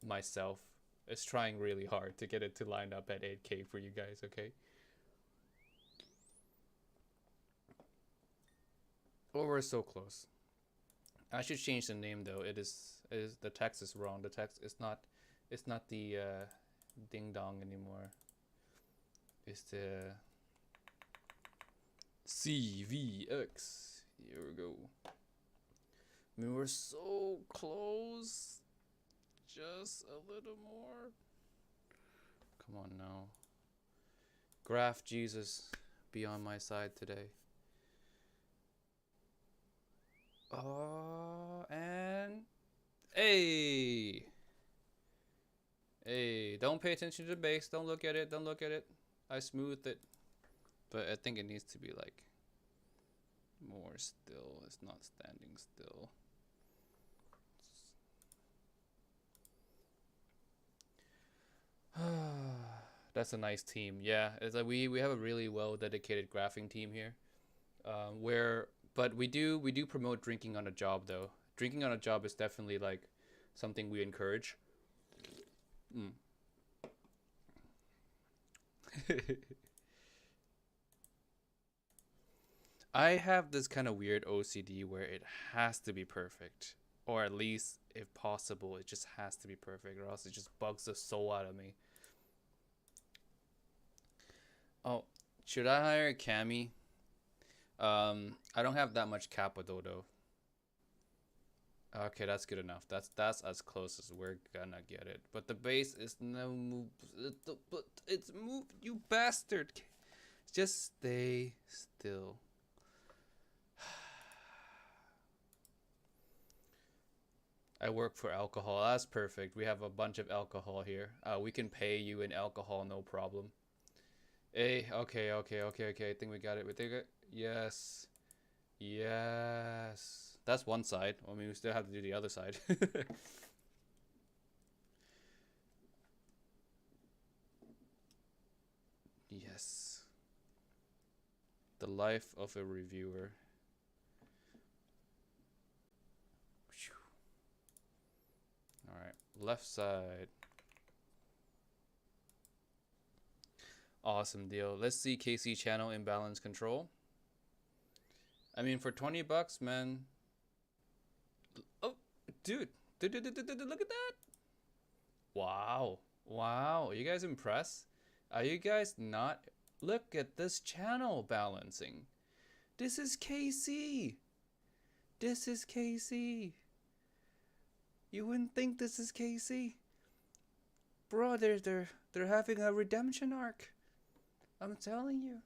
myself, It's trying really hard to get it to line up at 8K for you guys, okay? Oh, we're so close. I should change the name though. It is the text is wrong. The text is not, it's not the ding dong anymore. It's the CVX. Here we go. I mean, we're so close. Just a little more. Come on now. Graph Jesus, be on my side today. And hey, don't pay attention to the base. Don't look at it. Don't look at it. I smoothed it, but I think it needs to be like more still. It's not standing still. That's a nice team. Yeah, it's like we have a really well dedicated graphing team here. But we do promote drinking on a job though. Drinking on a job is definitely like something we encourage. Mm. I have this kind of weird OCD where it has to be perfect, or at least if possible, it just has to be perfect, or else it just bugs the soul out of me. Oh, should I hire Cammy? I don't have that much capital though. Okay, that's good enough. That's as close as we're gonna get it. But the base is no move. But it's moved, you bastard. Just stay still. I work for alcohol. That's perfect. We have a bunch of alcohol here. We can pay you in alcohol, no problem. Hey, okay. I think we got it. We think it. Yes. Yes. That's one side. I mean, we still have to do the other side. Yes. The life of a reviewer. All right, left side. Awesome deal. Let's see KC channel imbalance control. I mean, for 20 bucks, man. Oh, dude. Look at that. Wow. Wow. Are you guys impressed? Are you guys not? Look at this channel balancing. This is KC. This is KC. You wouldn't think this is KC. Bro, they're having a redemption arc. I'm telling you.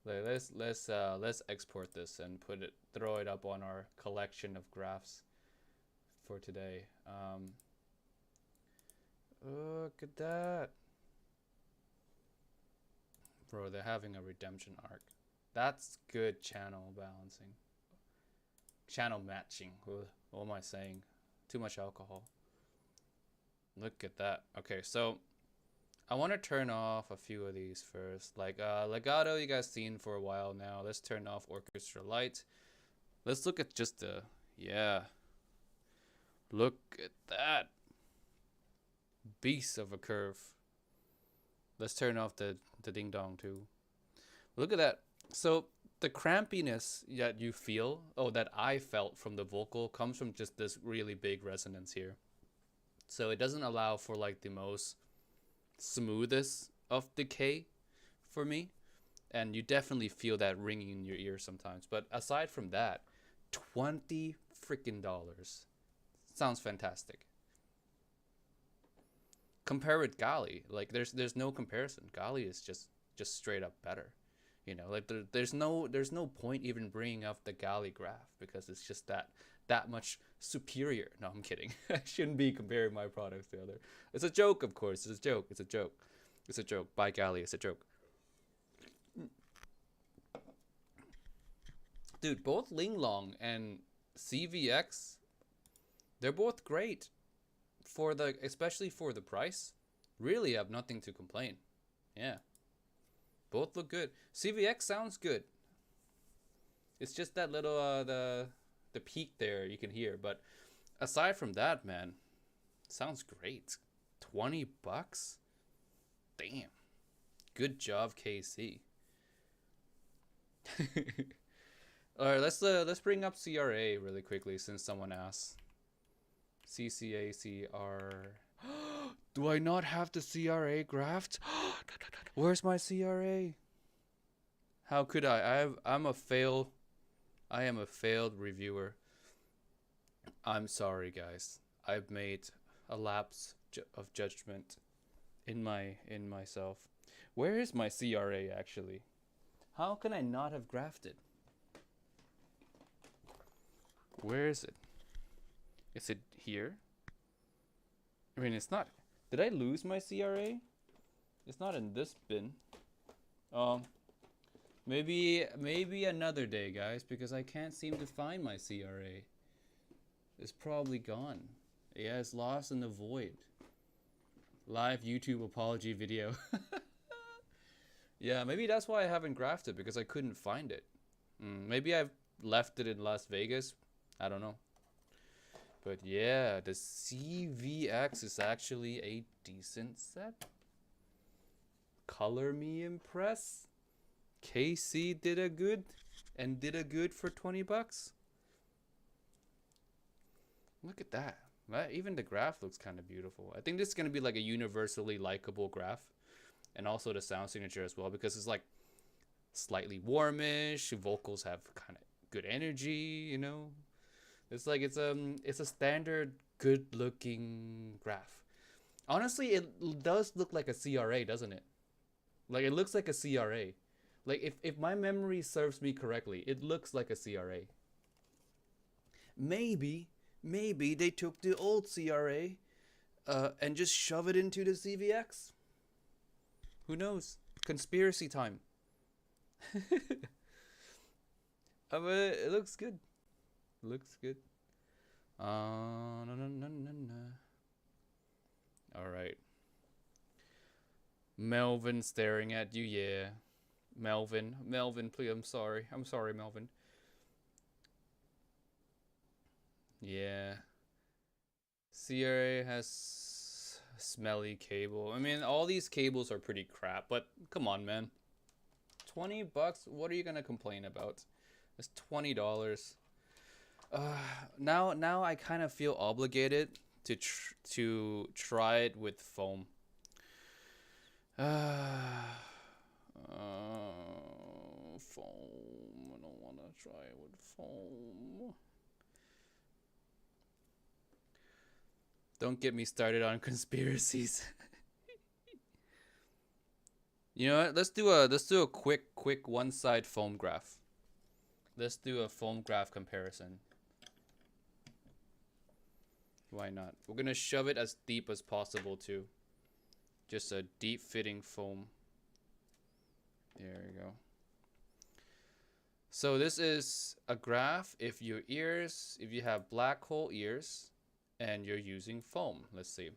Let's export this and throw it up on our collection of graphs for today. Look at that. Bro, they're having a redemption arc. That's good channel balancing. Channel matching. What am I saying? Too much alcohol. Look at that. Okay, so I want to turn off a few of these first. Like legato, you guys seen for a while now. Let's turn off orchestra light. Let's look at just the, yeah. Look at that. Beast of a curve. Let's turn off the ding dong too. Look at that. So the crampiness that you feel, that I felt from the vocal, comes from just this really big resonance here. So it doesn't allow for like the most smoothest of decay for me, and you definitely feel that ringing in your ear sometimes. But aside from that, $20 freaking sounds fantastic. Compare with Gali, like there's no comparison. Gali is just straight up better. You know, like there's no point even bringing up the Gali graph because it's just that much superior. No, I'm kidding. I shouldn't be comparing my products to other. It's a joke, of course. It's a joke. It's a joke. It's a joke. By Gali, it's a joke. Dude, both Linglong and CVX, they're both great especially for the price. Really have nothing to complain. Yeah. Both look good. CVX sounds good. It's just that little the peak there you can hear, but aside from that, man, sounds great. $20? Damn. Good job, KC. All right, let's bring up CRA really quickly since someone asked. CCACR. Do I not have the CRA graphed? Where's my CRA? How could I? I'm a fail. I am a failed reviewer. I'm sorry, guys. I've made a lapse of judgment in myself. Where is my CRA actually? How can I not have graphed it? Where is it? Is it here? I mean, it's not. Did I lose my CRA? It's not in this bin. Maybe another day, guys, because I can't seem to find my CRA. It's probably gone. Yeah, it's lost in the void. Live YouTube apology video. Yeah, maybe that's why I haven't graphed it, because I couldn't find it. Maybe I've left it in Las Vegas. I don't know. But yeah, the CVX is actually a decent set. Color me impressed. KC did a good for $20. Look at that. Even the graph looks kind of beautiful. I think this is going to be like a universally likable graph. And also the sound signature as well, because it's like slightly warmish. Vocals have kind of good energy, you know. It's like it's a standard good looking graph. Honestly, it does look like a CRA, doesn't it? Like it looks like a CRA. Like if my memory serves me correctly, it looks like a CRA. Maybe they took the old CRA and just shove it into the CVX. Who knows? Conspiracy time. It looks good. Looks good. No. All right. Melvin staring at you. Yeah. Melvin, please. I'm sorry, Melvin. Yeah. CRA has smelly cable. I mean, all these cables are pretty crap, but come on, man. $20? What are you gonna complain about? It's $20. Now I kind of feel obligated to try it with foam. Foam. I don't want to try it with foam. Don't get me started on conspiracies. You know what? Let's do a quick one-side foam graph. Let's do a foam graph comparison. Why not? We're gonna shove it as deep as possible too. Just a deep fitting foam. There we go. So this is a graph if you have black hole ears and you're using foam. Let's see.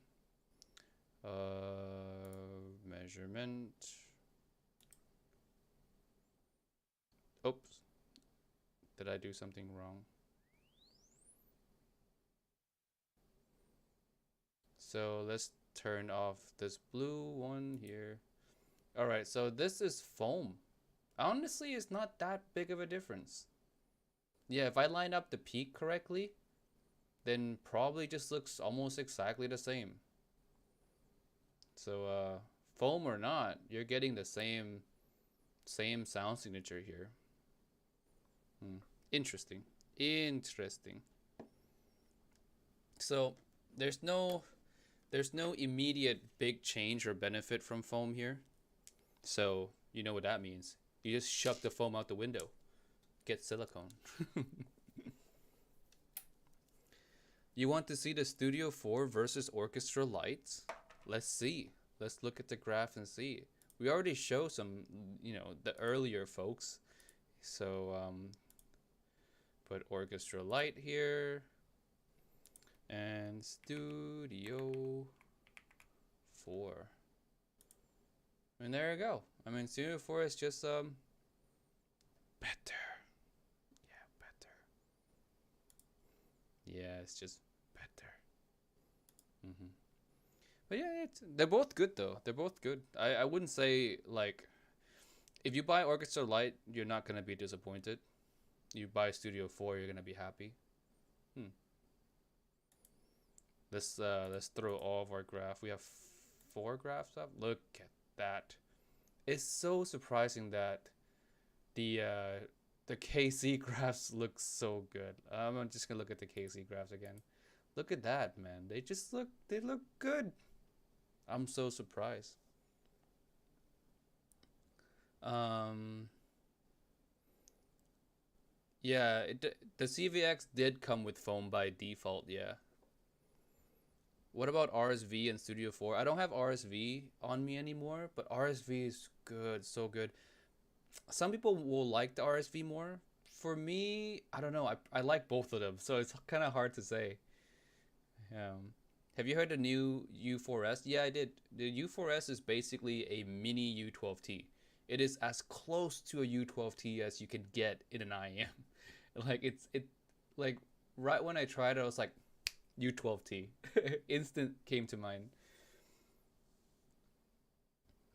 Measurement. Oops. Did I do something wrong? So let's turn off this blue one here. All right, so this is foam. Honestly, it's not that big of a difference. Yeah, if I line up the peak correctly, then probably just looks almost exactly the same. So foam or not, you're getting the same sound signature here. Interesting. So there's no immediate big change or benefit from foam here. So you know what that means. You just shove the foam out the window. Get silicone. You want to see the Studio 4 versus Orchestra lights? Let's see. Let's look at the graph and see. We already show some, the earlier folks. So put Orchestra light here. And Studio 4. And there you go. I mean, Studio 4 is just better. Yeah, better. Yeah, it's just better. But yeah, they're both good though. They're both good. I wouldn't say like if you buy Orchestra Lite, you're not gonna be disappointed. You buy Studio 4, you're gonna be happy. Hmm. Let's throw all of our graph. We have 4 graphs up. Look at that. It's so surprising that the uh the KC graphs look so good. I'm just gonna look at the KC graphs again. Look at that, man. They look good. I'm so surprised. Um yeah, the CVX did come with foam by default, yeah. What about RSV and Studio 4? I don't have RSV on me anymore, but RSV is good, so good. Some people will like the RSV more. For me, I don't know. I like both of them, so it's kind of hard to say. Have you heard the new U4S? Yeah, I did. The U4S is basically a mini U12T. It is as close to a U12T as you can get in an IM. Like like right when I tried it, I was like U12T. Instant came to mind.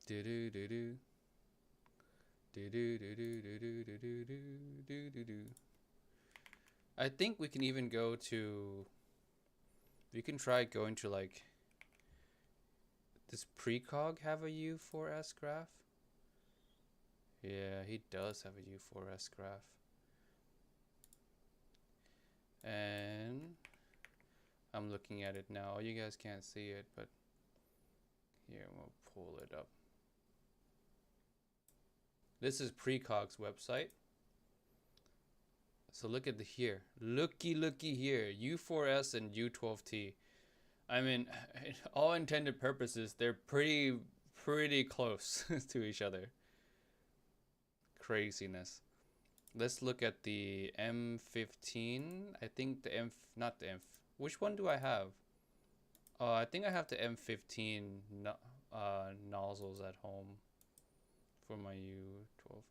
Do do do do. Do do do do do do do do do do do. I think we can even go to. We can try going to like. Does Precog have a U4S graph? Yeah, he does have a U4S graph. And I'm looking at it now. You guys can't see it, but here we'll pull it up. This is Precog's website. So look at the here. Looky here. U4S and U12T. I mean, all intended purposes, they're pretty close to each other. Craziness. Let's look at the M15. I think the not the M. Which one do I have? I think I have the M15 nozzles at home for my U12.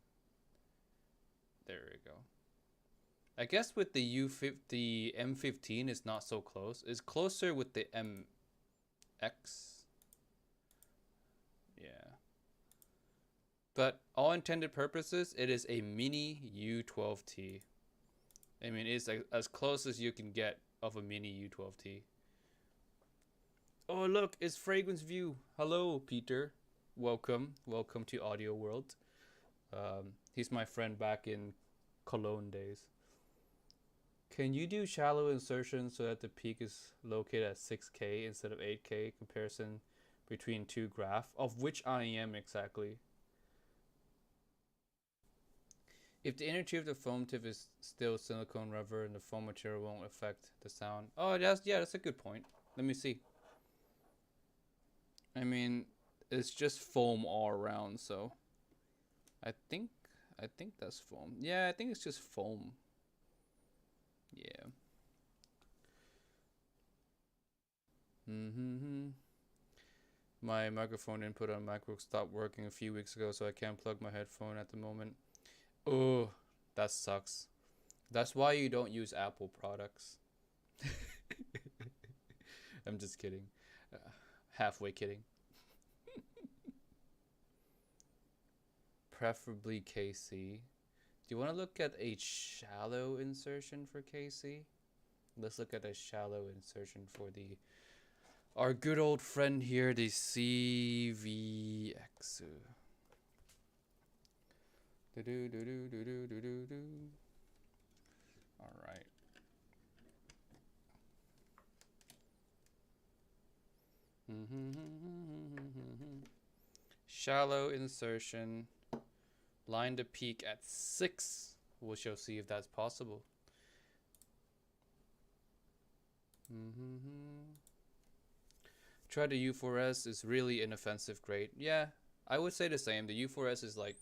There we go. I guess with the the M15 is not so close. It's closer with the MX. Yeah. But all intended purposes, it is a mini U12T. I mean, it's like as close as you can get of a mini U12T. Oh, look, it's Fragrance View. Hello, Peter. Welcome. Welcome to Audio World. He's my friend back in Cologne days. Can you do shallow insertion so that the peak is located at 6K instead of 8K? Comparison between two graphs. Of which IEM exactly? If the inner tube of the foam tip is still silicone rubber and the foam material won't affect the sound. Oh, that's a good point. Let me see. I mean, it's just foam all around, so I think that's foam. Yeah, I think it's just foam. Yeah. My microphone input on MacBook stopped working a few weeks ago, so I can't plug my headphone at the moment. Oh, that sucks. That's why you don't use Apple products. I'm just kidding. Halfway kidding. Preferably KC. Do you want to look at a shallow insertion for KC? Let's look at a shallow insertion for our good old friend here, the CVX. All right. Shallow insertion. Line the peak at 6. We shall see if that's possible. Try the U4S is really inoffensive great. Yeah, I would say the same. The U4S is like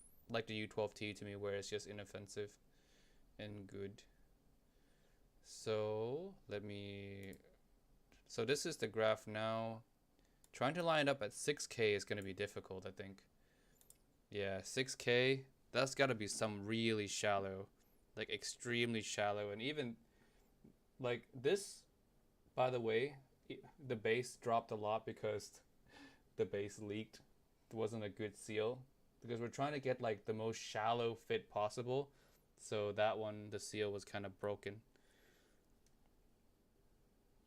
the U12T to me, where it's just inoffensive and good. So so this is the graph now. Trying to line it up at 6K is going to be difficult, I think. Yeah, 6K, that's got to be some really shallow, like extremely shallow. And even like this, by the way, the bass dropped a lot because the base leaked. It wasn't a good seal because we're trying to get like the most shallow fit possible. So that one, the seal was kind of broken.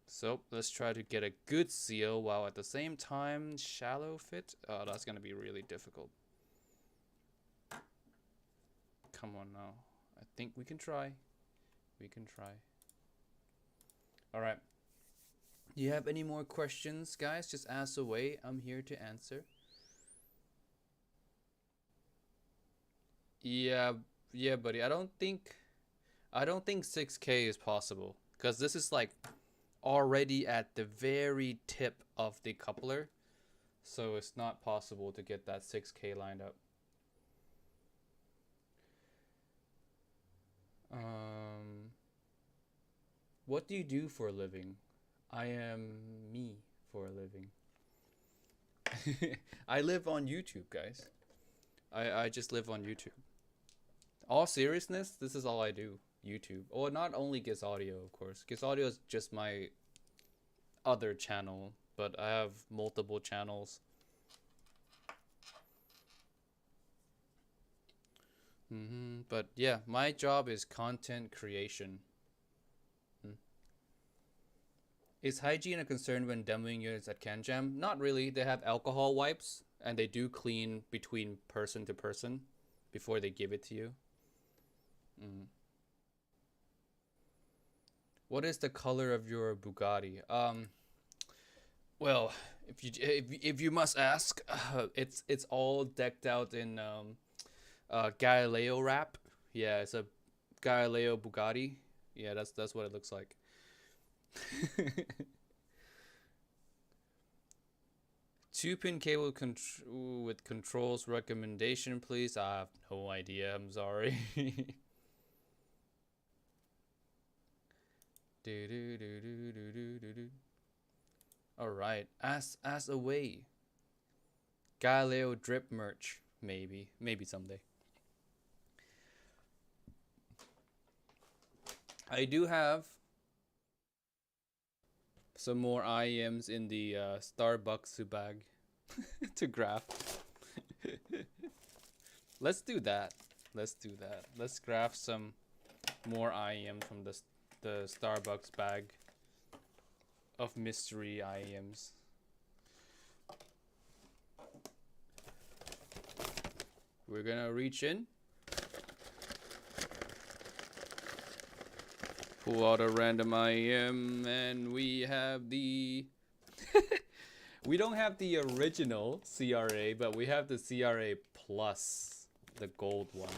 So let's try to get a good seal while at the same time shallow fit. Oh, that's gonna be really difficult. Come on now. I think we can try. We can try. All right. Do you have any more questions, guys? Just ask away. I'm here to answer. Yeah, yeah, buddy. I don't think 6K is possible because this is like already at the very tip of the coupler, so it's not possible to get that 6K lined up. What do you do for a living? I am me for a living. I live on YouTube, guys. I just live on YouTube. All seriousness, this is all I do. YouTube. Or not only Gets Audio, of course. Gets Audio is just my other channel, but I have multiple channels. But yeah, my job is content creation. Is hygiene a concern when demoing units at Canjam? Not really. They have alcohol wipes, and they do clean between person to person before they give it to you. What is the color of your Bugatti? Well, if you must ask, it's all decked out in Galileo wrap. Yeah, it's a Galileo Bugatti. Yeah, that's what it looks like. 2-pin cable with controls recommendation, please. I have no idea. I'm sorry. All right, ask away. Galileo drip merch, maybe someday. I do have some more IEMs in the Starbucks bag to graph. Let's do that. Let's do that. Let's graph some more IEMs from the Starbucks bag of mystery IEMs. We're gonna reach in, pull out a random IEM, and we have the we don't have the original CRA, but we have the CRA plus, the gold one.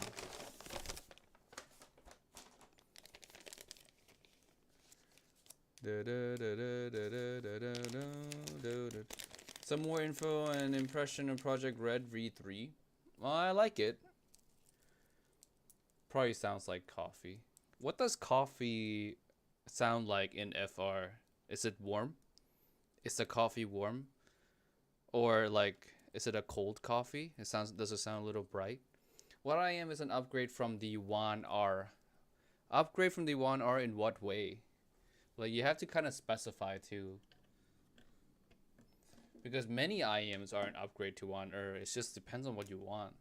Some more info and impression of Project Red V3. Well, I like it. Probably sounds like coffee. What does coffee sound like in FR? Is it warm? Is the coffee warm? Or like, is it a cold coffee? Does it sound a little bright? What I am is an upgrade from the 1R. Upgrade from the 1R in what way? Like, you have to kind of specify too. Because many IEMs are an upgrade to 1R. It just depends on what you want.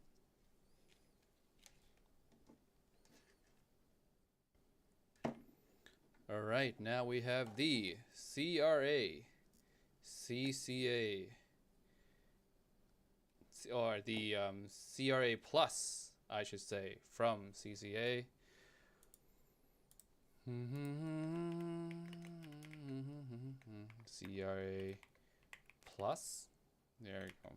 Alright, now we have the CRA, CCA, or the CRA Plus, I should say, from CCA. CRA Plus. There you go.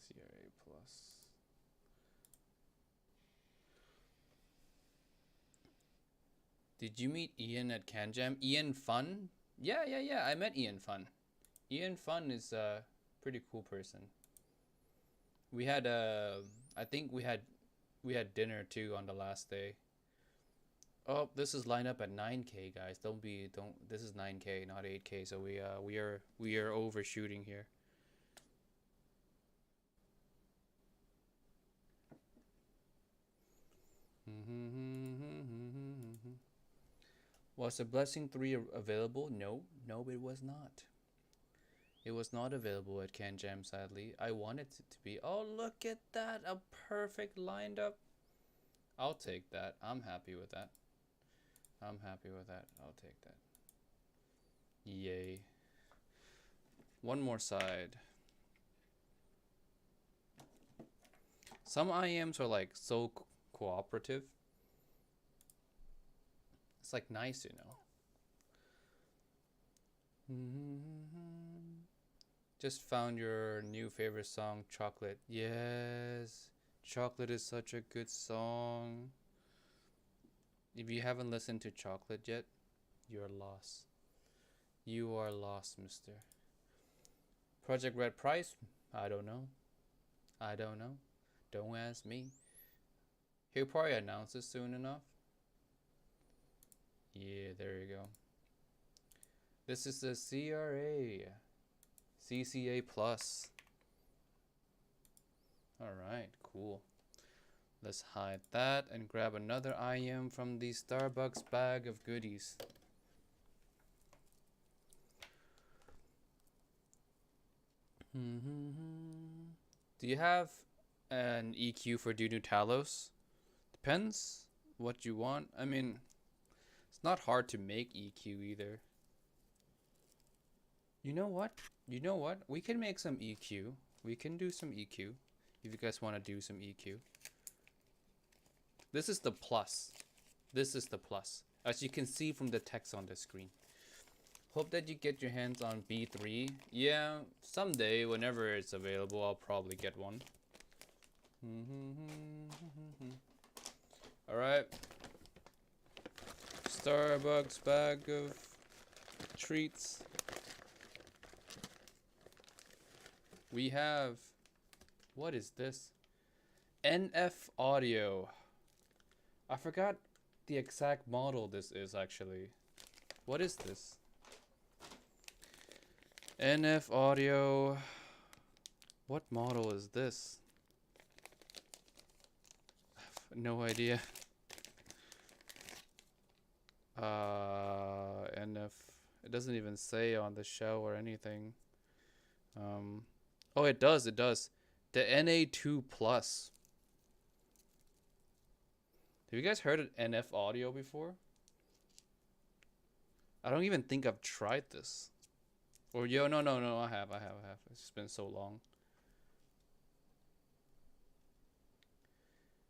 CRA Plus. Did you meet Ian at Canjam? Ian Fun? Yeah. I met Ian Fun. Ian Fun is a pretty cool person. We had I think we had dinner too on the last day. Oh, this is lined up at 9K, guys. Don't. This is 9K, not 8K. So we are overshooting here. Was the Blessing 3 available? No, no, it was not. It was not available at Canjam, sadly. I wanted it to be. Oh, look at that! A perfect lined up. I'll take that. I'm happy with that. I'm happy with that. I'll take that. Yay. One more side. Some IMs are like so cooperative. It's like nice, you know. Just found your new favorite song, Chocolate. Yes, Chocolate is such a good song. If you haven't listened to Chocolate yet, you're lost. You are lost, mister. Project Red price? I don't know. I don't know. Don't ask me. He'll probably announce it soon enough. Yeah, there you go. This is the CCA Plus. Alright, cool. Let's hide that and grab another IM from the Starbucks bag of goodies. Do you have an EQ for Dunu Talos? Depends what you want. I mean, it's not hard to make EQ either. You know what? You know what? We can make some EQ. We can do some EQ. If you guys want to do some EQ. This is the plus. This is the plus. As you can see from the text on the screen. Hope that you get your hands on B3. Yeah, someday, whenever it's available, I'll probably get one. Alright. Starbucks bag of treats. We have... What is this? NF Audio. I forgot the exact model this is actually. What is this? NF Audio. What model is this? I have no idea. NF. It doesn't even say on the shell or anything. Oh, it does. It does. The NA2 Plus. Have you guys heard of NF Audio before? I don't even think I've tried this. Or no, I have. It's been so long.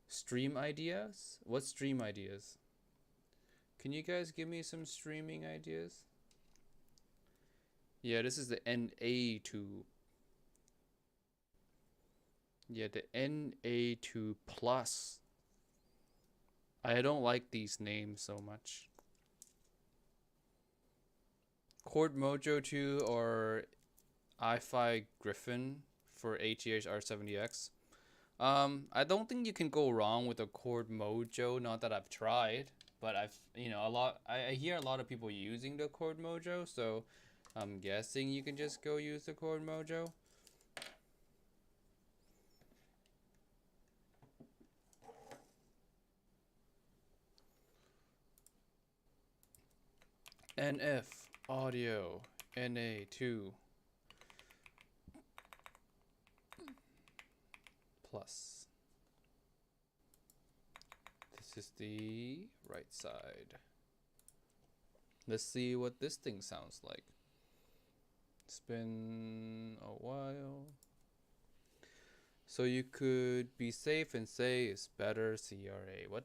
Stream ideas? What stream ideas? Can you guys give me some streaming ideas? Yeah, this is the NA2. Yeah, the NA2 Plus. I don't like these names so much. Chord Mojo 2 or iFi Griffin for ATH R70X. I don't think you can go wrong with a Chord Mojo. Not that I've tried, but I hear a lot of people using the Chord Mojo, so I'm guessing you can just go use the Chord Mojo. NF Audio NA2 Plus. This is the right side. Let's see what this thing sounds like. It's been a while. So you could be safe and say it's better CRA. What?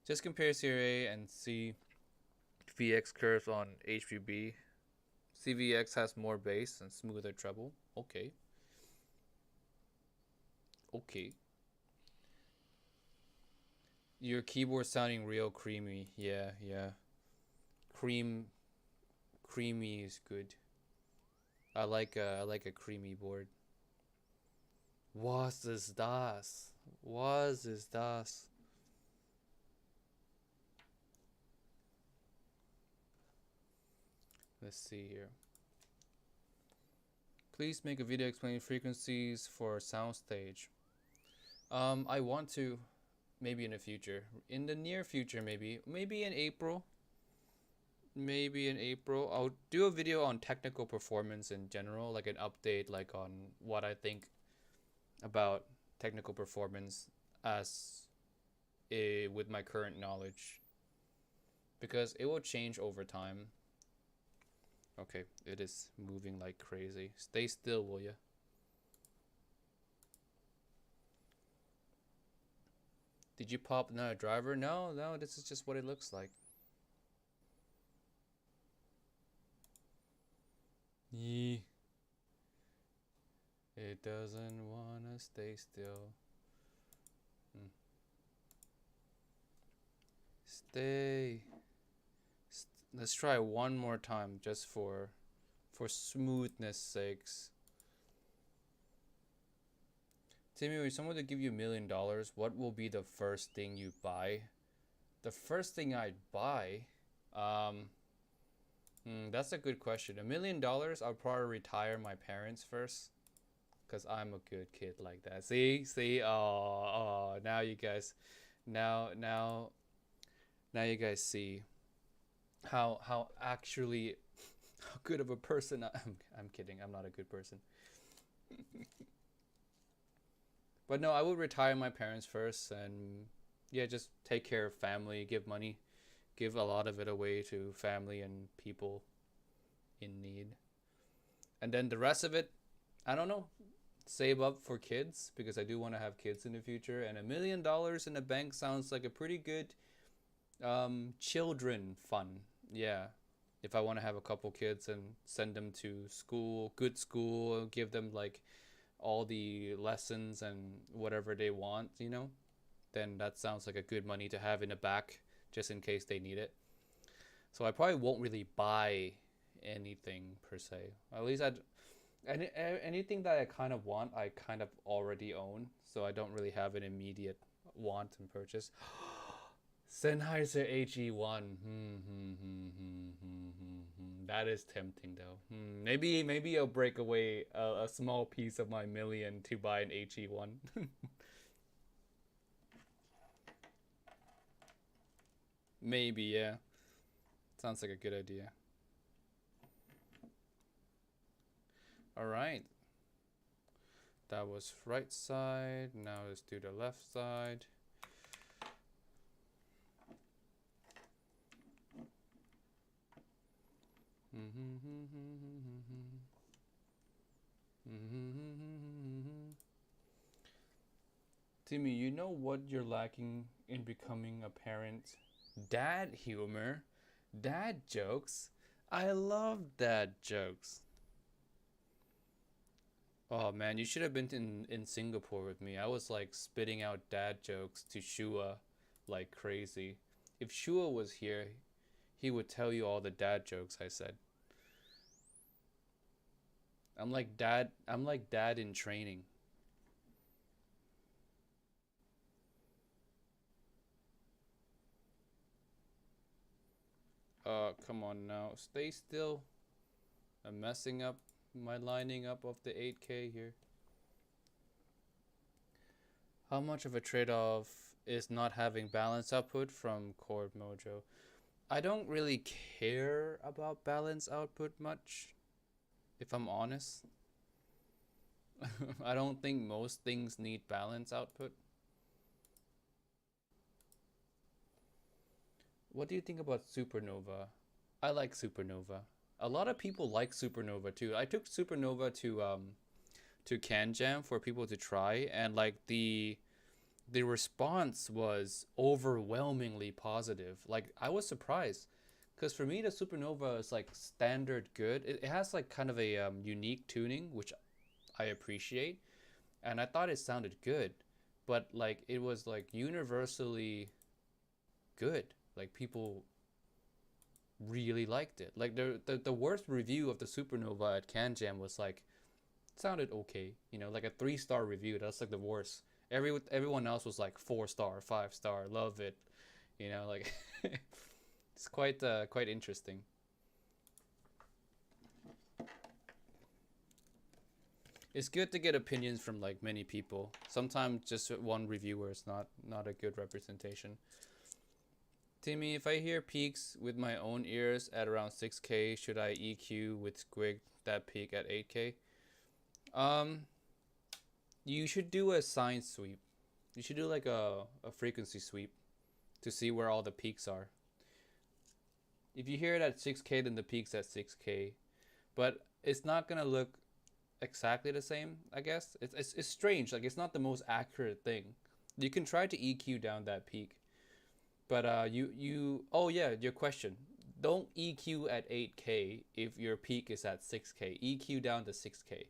Just compare CRA and see VX curves on HBB. CVX has more bass and smoother treble. Okay. Okay. Your keyboard sounding real creamy. Yeah. Creamy is good. I like a creamy board. Was ist das? Was ist das? Let's see here. Please make a video explaining frequencies for soundstage. I want to, maybe in the future. In the near future, maybe in April. maybe in April. I'll do a video on technical performance in general, like an update, like on what I think about technical performance as with my current knowledge, because it will change over time. Okay, it is moving like crazy. Stay still, will ya? Did you pop another driver? No, no, this is just what it looks like. Yee. It doesn't wanna stay still. Stay. Let's try one more time just for smoothness sakes. Timmy, if someone to give you $1 million, what will be the first thing you buy? The first thing I'd buy? That's a good question. $1 million, I'll probably retire my parents first, because I'm a good kid like that. See? Oh, now you guys, now you guys see how actually how good of a person I'm kidding. I'm not a good person. But no, I would retire my parents first, and yeah, just take care of family, give money, give a lot of it away to family and people in need. And then the rest of it, I don't know, save up for kids, because I do want to have kids in the future, and $1 million in the bank sounds like a pretty good children fun. Yeah. If I want to have a couple kids and send them to school, good school, give them like all the lessons and whatever they want, then that sounds like a good money to have in the back just in case they need it. So I probably won't really buy anything per se. At least anything that I kind of want, I kind of already own, so I don't really have an immediate want and purchase. Sennheiser HE1. That is tempting though. Maybe I'll break away a small piece of my million to buy an HE1. Maybe, yeah. Sounds like a good idea. All right. That was right side. Now let's do the left side. Timmy, you know what you're lacking in becoming a parent? Dad humor. Dad jokes. I love dad jokes. Oh man, you should have been in Singapore with me. I was like spitting out dad jokes to Shua like crazy. If Shua was here, he would tell you all the dad jokes I said. I'm like dad in training. Come on now. Stay still. I'm messing up my lining up of the 8K here. How much of a trade-off is not having balance output from Chord Mojo? I don't really care about balance output much, if I'm honest. I don't think most things need balance output. What do you think about Supernova? I like Supernova. A lot of people like Supernova too. I took Supernova to Canjam for people to try, and like the response was overwhelmingly positive. Like I was surprised, because for me the Supernova is like standard good. It has like kind of a unique tuning, which I appreciate, and I thought it sounded good, but like it was like universally good. Like people really liked it. Like the worst review of the Supernova at Canjam was like sounded okay, like a 3-star review. That's like the worst. Everyone else was like 4-star, 5-star, love it, like it's quite interesting. It's good to get opinions from like many people. Sometimes just one reviewer is not a good representation. Timmy, if I hear peaks with my own ears at around 6K, should I EQ with squig that peak at 8K? Um, you should do a sine sweep. You should do like a frequency sweep to see where all the peaks are. If you hear it at 6K, then the peak's at 6K. But it's not gonna look exactly the same, I guess. It's strange. Like, it's not the most accurate thing. You can try to EQ down that peak. But oh yeah, your question. Don't EQ at 8K if your peak is at 6K. EQ down to 6K.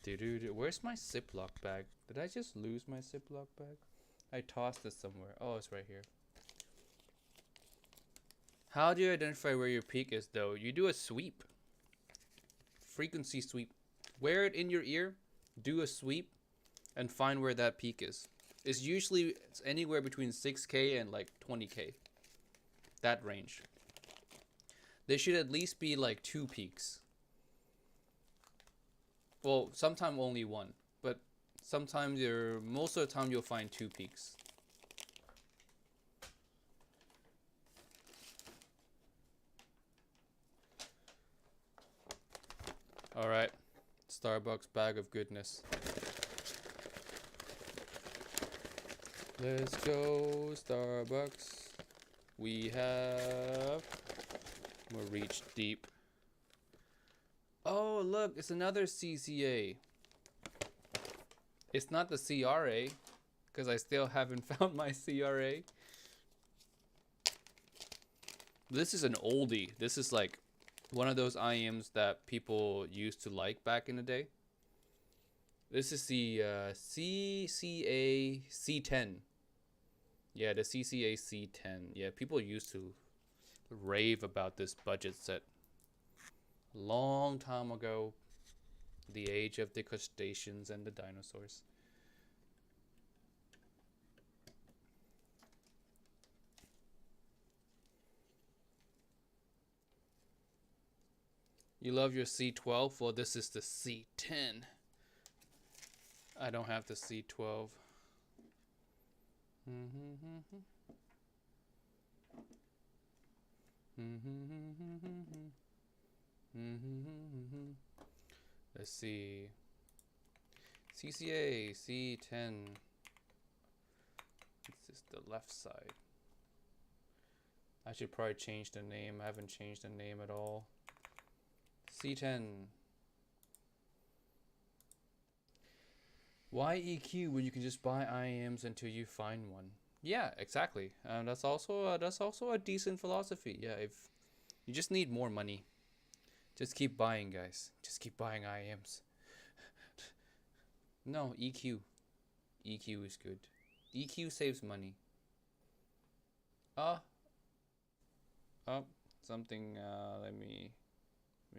Dude, where's my Ziploc bag? Did I just lose my Ziploc bag? I tossed it somewhere. Oh, it's right here. How do you identify where your peak is, though? You do a sweep. Frequency sweep. Wear it in your ear, do a sweep, and find where that peak is. It's anywhere between 6K and like 20K. That range. There should at least be like 2 peaks. Well, sometimes only 1, but sometimes most of the time you'll find 2 peaks. All right, Starbucks bag of goodness. Let's go, Starbucks. We'll reach deep. Oh, look, it's another CCA. It's not the CRA, because I still haven't found my CRA. This is an oldie. This is like one of those IMs that people used to like back in the day. This is the CCA C10. Yeah, the CCA C10. Yeah, people used to rave about this budget set. Long time ago. The age of the crustaceans and the dinosaurs. You love your C12? Well, this is the C10. I don't have the C12. Let's see. CCA C10. This is the left side. I should probably change the name. I haven't changed the name at all. C10. Why EQ when you can just buy IMs until you find one? Yeah, exactly. That's also a decent philosophy. Yeah, if you just need more money, just keep buying, guys. Just keep buying IMs. No, EQ. EQ is good. EQ saves money. Something. Let me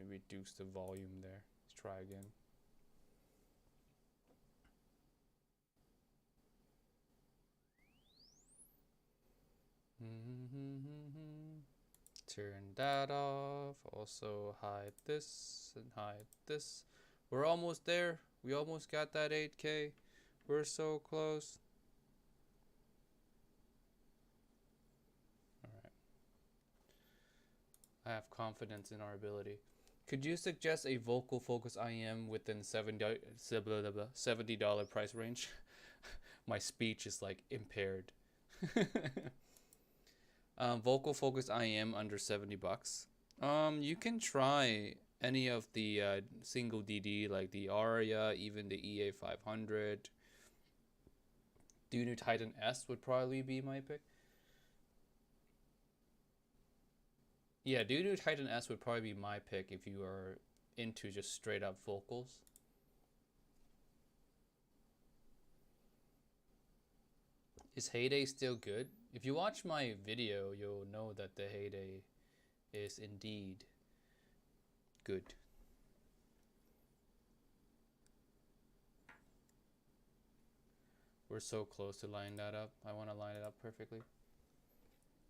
reduce the volume there. Let's try again. Turn that off. Also hide this and hide this. We're almost there. We almost got that 8K. We're so close. Alright. I have confidence in our ability. Could you suggest a vocal focus IM within $70 price range? My speech is like impaired. Vocal focus IM under 70 bucks. You can try any of the single DD like the Aria, even the EA500. Dunu Titan S would probably be my pick. Yeah, Dunu Titan S would probably be my pick if you are into just straight up vocals. Is Heyday still good? If you watch my video, you'll know that the Heyday is indeed good. We're so close to lining that up. I want to line it up perfectly.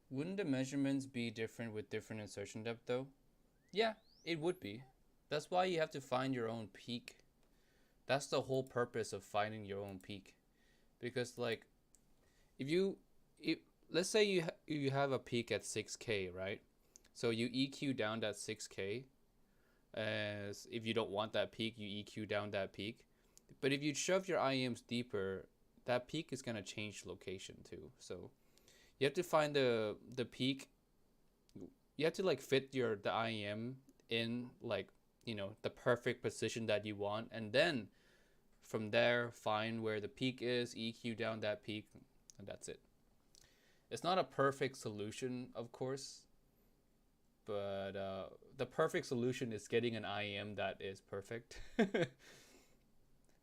Wouldn't the measurements be different with different insertion depth though? Yeah, it would be. That's why you have to find your own peak. That's the whole purpose of finding your own peak. because like if let's say you have a peak at 6K, right? So you EQ down that 6K, as if you don't want that peak, you EQ down that peak. But if you shove your IEMs deeper, that peak is gonna change location too. So you have to find the peak. You have to like fit the IEM in like the perfect position that you want, and then from there find where the peak is, EQ down that peak, and that's it. It's not a perfect solution, of course, but the perfect solution is getting an IEM that is perfect,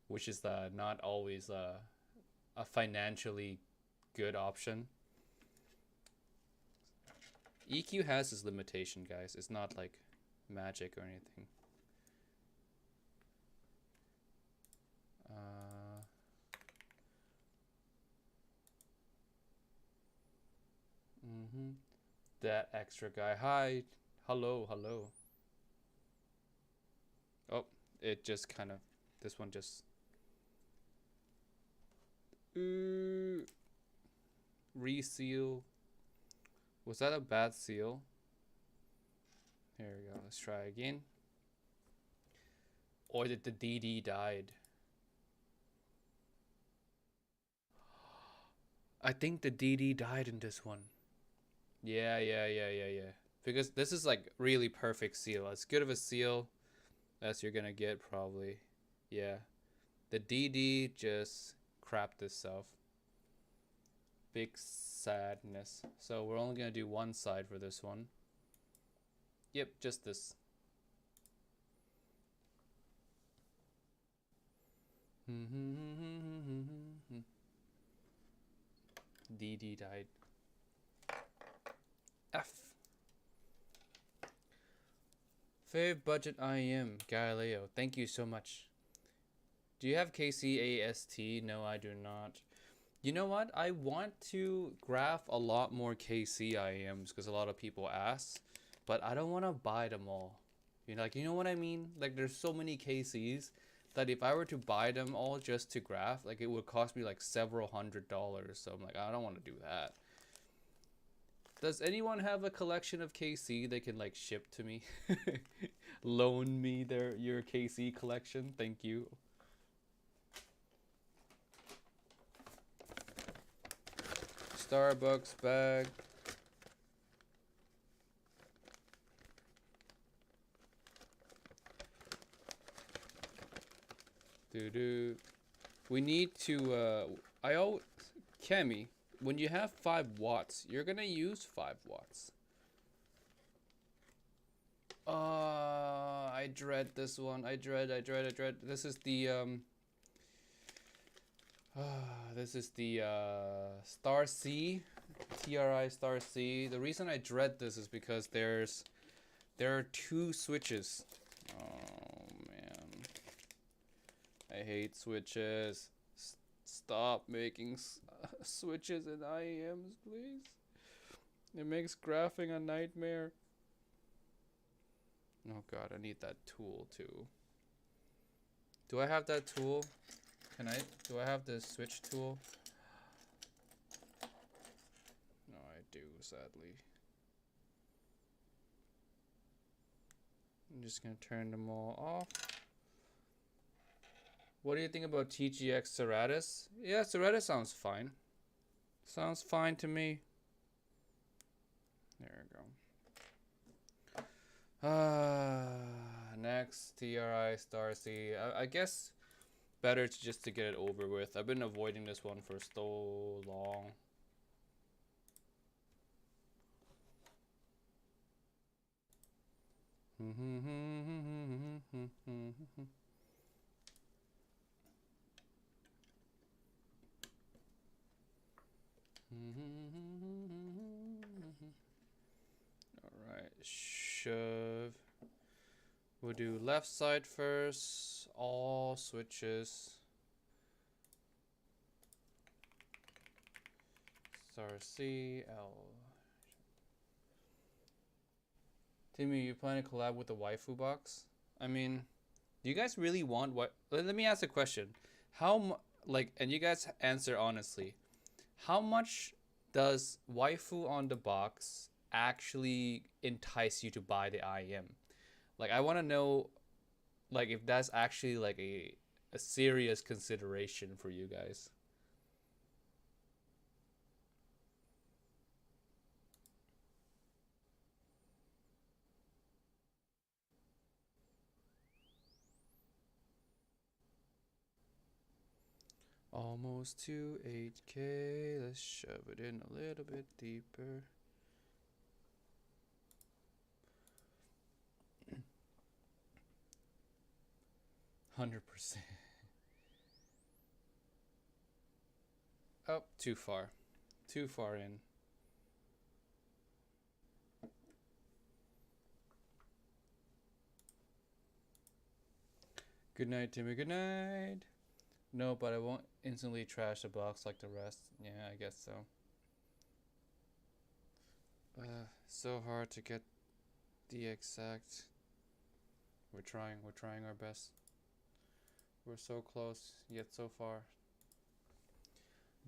which is not always a financially good option. EQ has its limitation, guys. It's not like magic or anything. That extra guy. Hi. Hello, hello. Oh, it just kind of... This one just... Reseal. Was that a bad seal? Here we go. Let's try again. Or did the DD died? I think the DD died in this one. Yeah. Because this is like really perfect seal. As good of a seal as you're gonna get probably. Yeah. The DD just crapped itself. Big sadness. So we're only gonna do one side for this one. Yep, just this. DD died. F. Fave budget IM Galileo. Thank you so much. Do you have KCAST? No, I do not. You know what? I want to graph a lot more KC IMs because a lot of people ask, but I don't want to buy them all. You know what I mean? Like there's so many KCs that if I were to buy them all just to graph, like it would cost me like several $100s. So I'm like, I don't want to do that. Does anyone have a collection of KC they can like ship to me? Loan me your KC collection. Thank you. Starbucks bag. We need to Kemi, when you have 5 watts, you're gonna use 5 watts. I dread this one. I dread. This is the Star C, TRI Star C. The reason I dread this is because there are 2 switches. Oh man, I hate switches. Stop making switches and IEMs, please. It makes graphing a nightmare. Oh god, I need that tool too. Do I have that tool? Do I have the switch tool? No, I do, sadly. I'm just gonna turn them all off. What do you think about TGX Serratus? Yeah, Serratus sounds fine. Sounds fine to me. There we go. Next, TRI Star C. I guess better just to get it over with. I've been avoiding this one for so long. Alright, shove. We'll do left side first, all switches. Star C, L. Timmy, you plan to collab with the waifu box? I mean, do you guys really want what? Let me ask a question. Like, and you guys answer honestly. How much does waifu on the box actually entice you to buy the IM? Like, I want to know, like, if that's actually like a serious consideration for you guys. Almost to 8K. Let's shove it in a little bit deeper. $100. Oh, too far. Too far in. Good night, Timmy. Good night. No, but I won't instantly trash the box like the rest. Yeah, I guess so. So hard to get the exact. We're trying. We're trying our best. We're so close, yet so far.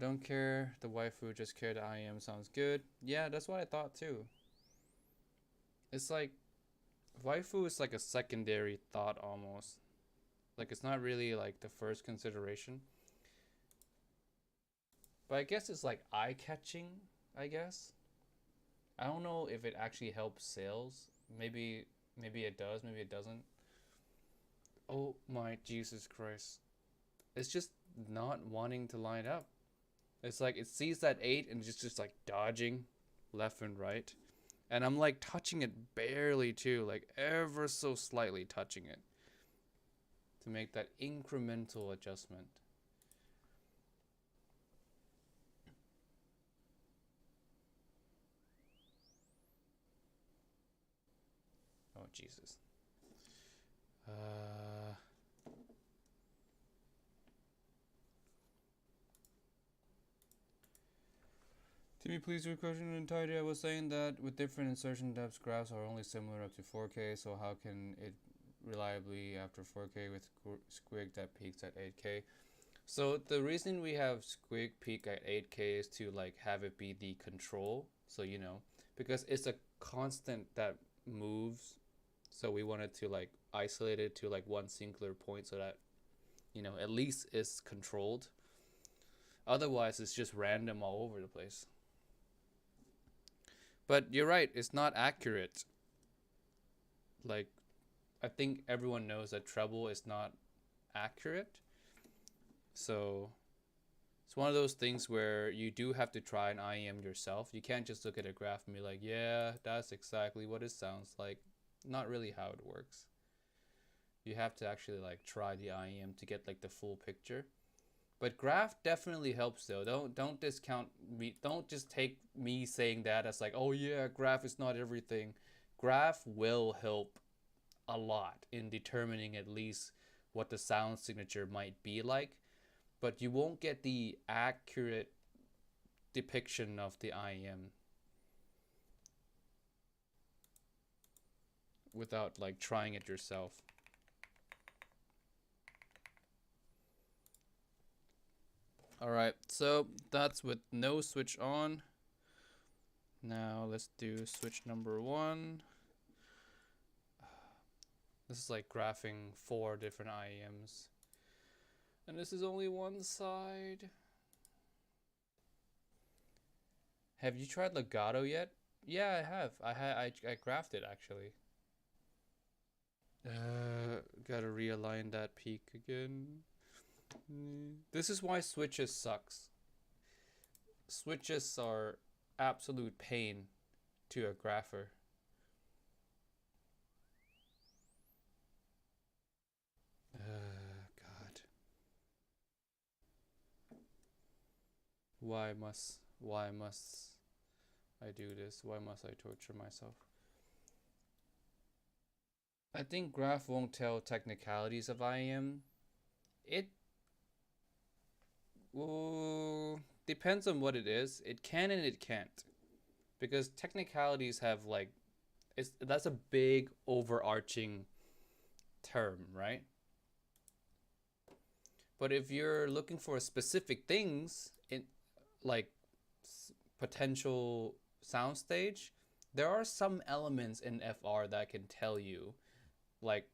Don't care the waifu, just care the IM sounds good. Yeah, that's what I thought too. It's like waifu is like a secondary thought almost. Like it's not really like the first consideration. But I guess it's like eye catching, I guess. I don't know if it actually helps sales. Maybe it does, maybe it doesn't. Oh my Jesus Christ. It's just not wanting to line up. It's like it sees that 8 and it's just like dodging left and right. And I'm like touching it barely too, like ever so slightly touching it to make that incremental adjustment. Oh Jesus. Uh Timmy, please do a question in tidy. I was saying that with different insertion depths, graphs are only similar up to 4K, so how can it reliably after 4K with squig that peaks at 8K? So the reason we have squig peak at 8K is to like have it be the control, so you know, because it's a constant that moves, so we wanted to like isolate it to like one singular point so that you know at least it's controlled. Otherwise, it's just random all over the place. But you're right, it's not accurate. Like, I think everyone knows that treble is not accurate. So, it's one of those things where you do have to try an IEM yourself. You can't just look at a graph and be like, yeah, that's exactly what it sounds like. Not really how it works. You have to actually like try the IEM to get like the full picture. But graph definitely helps though. Don't discount me. Don't just take me saying that as like, oh yeah, graph is not everything. Graph will help a lot in determining at least what the sound signature might be like, but you won't get the accurate depiction of the IEM without like trying it yourself. All right, so that's with no switch on. Now let's do switch number 1. This is like graphing 4 different IEMs. And this is only one side. Have you tried legato yet? Yeah, I have. I graphed it actually. Gotta realign that peak again. This is why switches sucks. Switches are absolute pain to a grapher. God. Why must I do this? Why must I torture myself? I think graph won't tell technicalities of IEM. It depends on what it is. It can and it can't. Because technicalities have like that's a big overarching term, right? But if you're looking for specific things in like potential soundstage, there are some elements in FR that can tell you like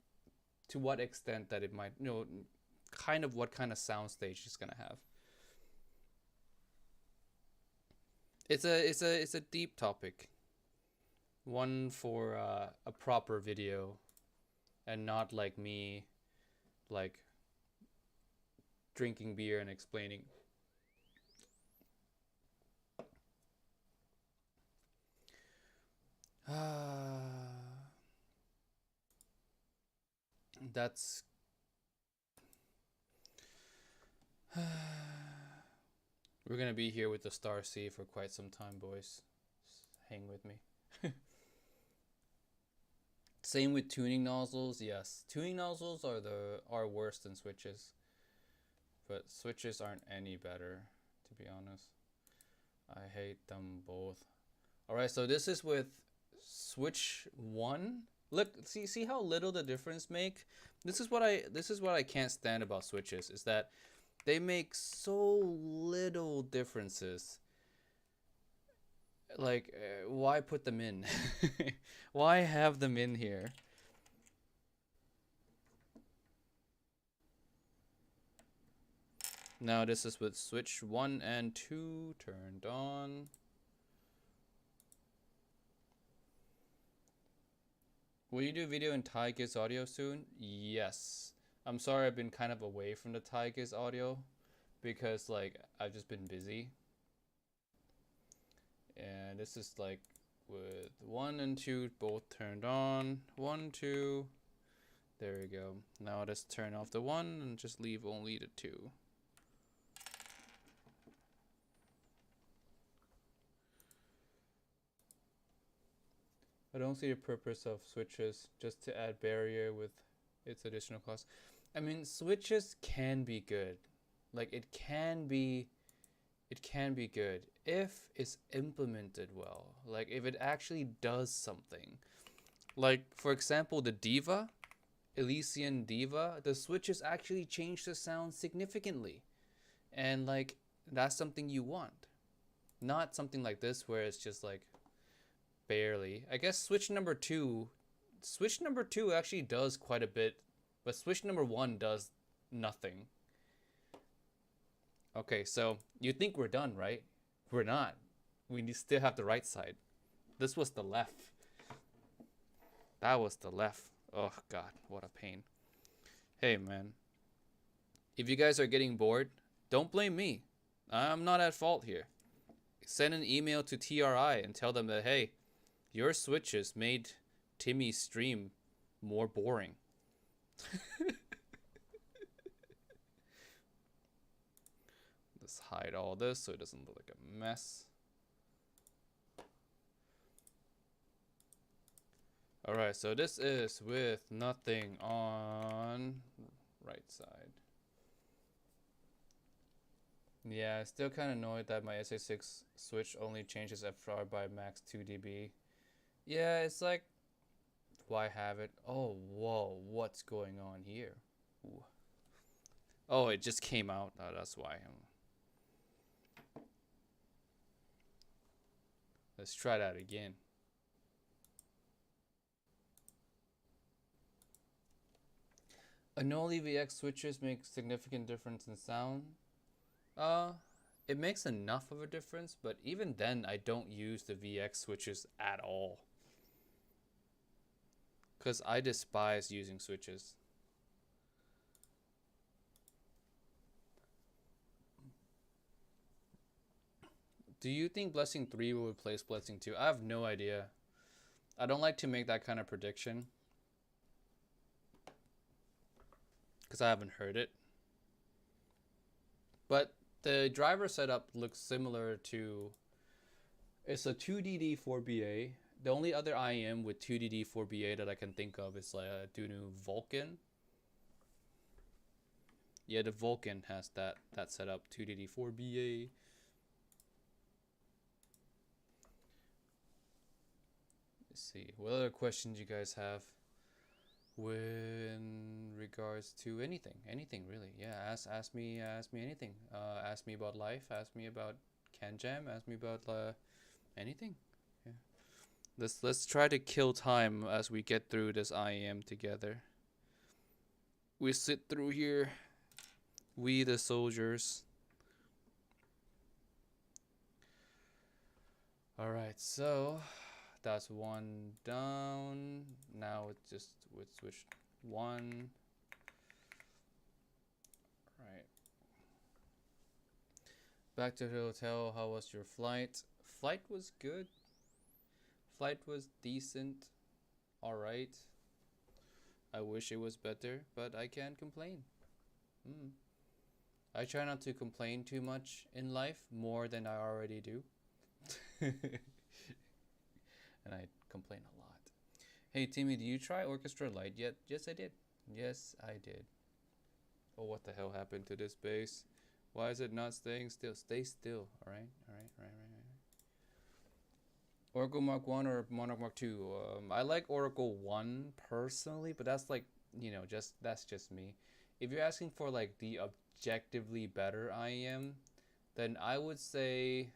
to what extent that it might, kind of what kind of soundstage it's gonna have. It's a deep topic, one for a proper video, and not like me, like drinking beer and explaining. That's we're gonna be here with the Star Sea for quite some time, boys. Just hang with me. Same with tuning nozzles. Yes, tuning nozzles are worse than switches, but switches aren't any better, to be honest. I hate them both. All right, so this is with switch 1. Look, see how little the difference make? This is what I can't stand about switches, is that they make so little differences. Like, why put them in? Why have them in here? Now this is with switch 1 and 2 turned on. Will you do video in Tiger's audio soon? Yes. I'm sorry I've been kind of away from the Tiger's audio because like I've just been busy. And this is like with 1 and 2 both turned on. 1, 2. There we go. Now let's turn off the 1 and just leave only the 2. I don't see the purpose of switches just to add barrier with its additional cost. I mean, switches can be good. Like it can be good if it's implemented well. Like if it actually does something. Like for example, the Diva, Elysian Diva, the switches actually change the sound significantly. And like that's something you want. Not something like this where it's just like barely. I guess switch number 2 actually does quite a bit, but switch number 1 does nothing. Okay, so you think we're done, right? We're not. We still have the right side. This was the left. That was the left. Oh god, what a pain. Hey man, if you guys are getting bored, don't blame me. I'm not at fault here. Send an email to TRI and tell them that, hey, your switches made Timmy's stream more boring. Let's hide all this so it doesn't look like a mess. Alright, so this is with nothing on right side. Yeah, still kind of annoyed that my SA6 switch only changes FR by max 2 dB. Yeah, it's like, why have it? Oh, whoa, what's going on here? Ooh. Oh, it just came out. Oh, that's why. Let's try that again. Anole VX switches make significant difference in sound. It makes enough of a difference, but even then, I don't use the VX switches at all. Because I despise using switches. Do you think Blessing 3 will replace Blessing 2? I have no idea. I don't like to make that kind of prediction. Because I haven't heard it. But the driver setup looks similar to... It's a 2DD4BA. The only other IEM with 2DD4BA that I can think of is like a Dunu Vulcan. Yeah, the Vulcan has that setup, 2DD4BA. Let's see, what other questions you guys have? in regards to anything really. Yeah, ask me anything. Ask me about life. Ask me about Canjam. Ask me about anything. Yeah. Let's try to kill time as we get through this IEM together. We sit through here. We the soldiers. All right, so that's one down. Now it's just with switch one. Right. Back to the hotel. How was your flight? Flight was good. Flight was decent. All right. I wish it was better, but I can't complain. I try not to complain too much in life, more than I already do. And I complain a lot. Hey Timmy, did you try Orchestra Lite yet? Yes, I did. Yes, I did. Oh, what the hell happened to this base? Why is it not staying still? Stay still. All right. Oracle Mark 1 or Monarch Mark 2? I like Oracle 1 personally, but that's like, that's just me. If you're asking for like the objectively better IEM, then I would say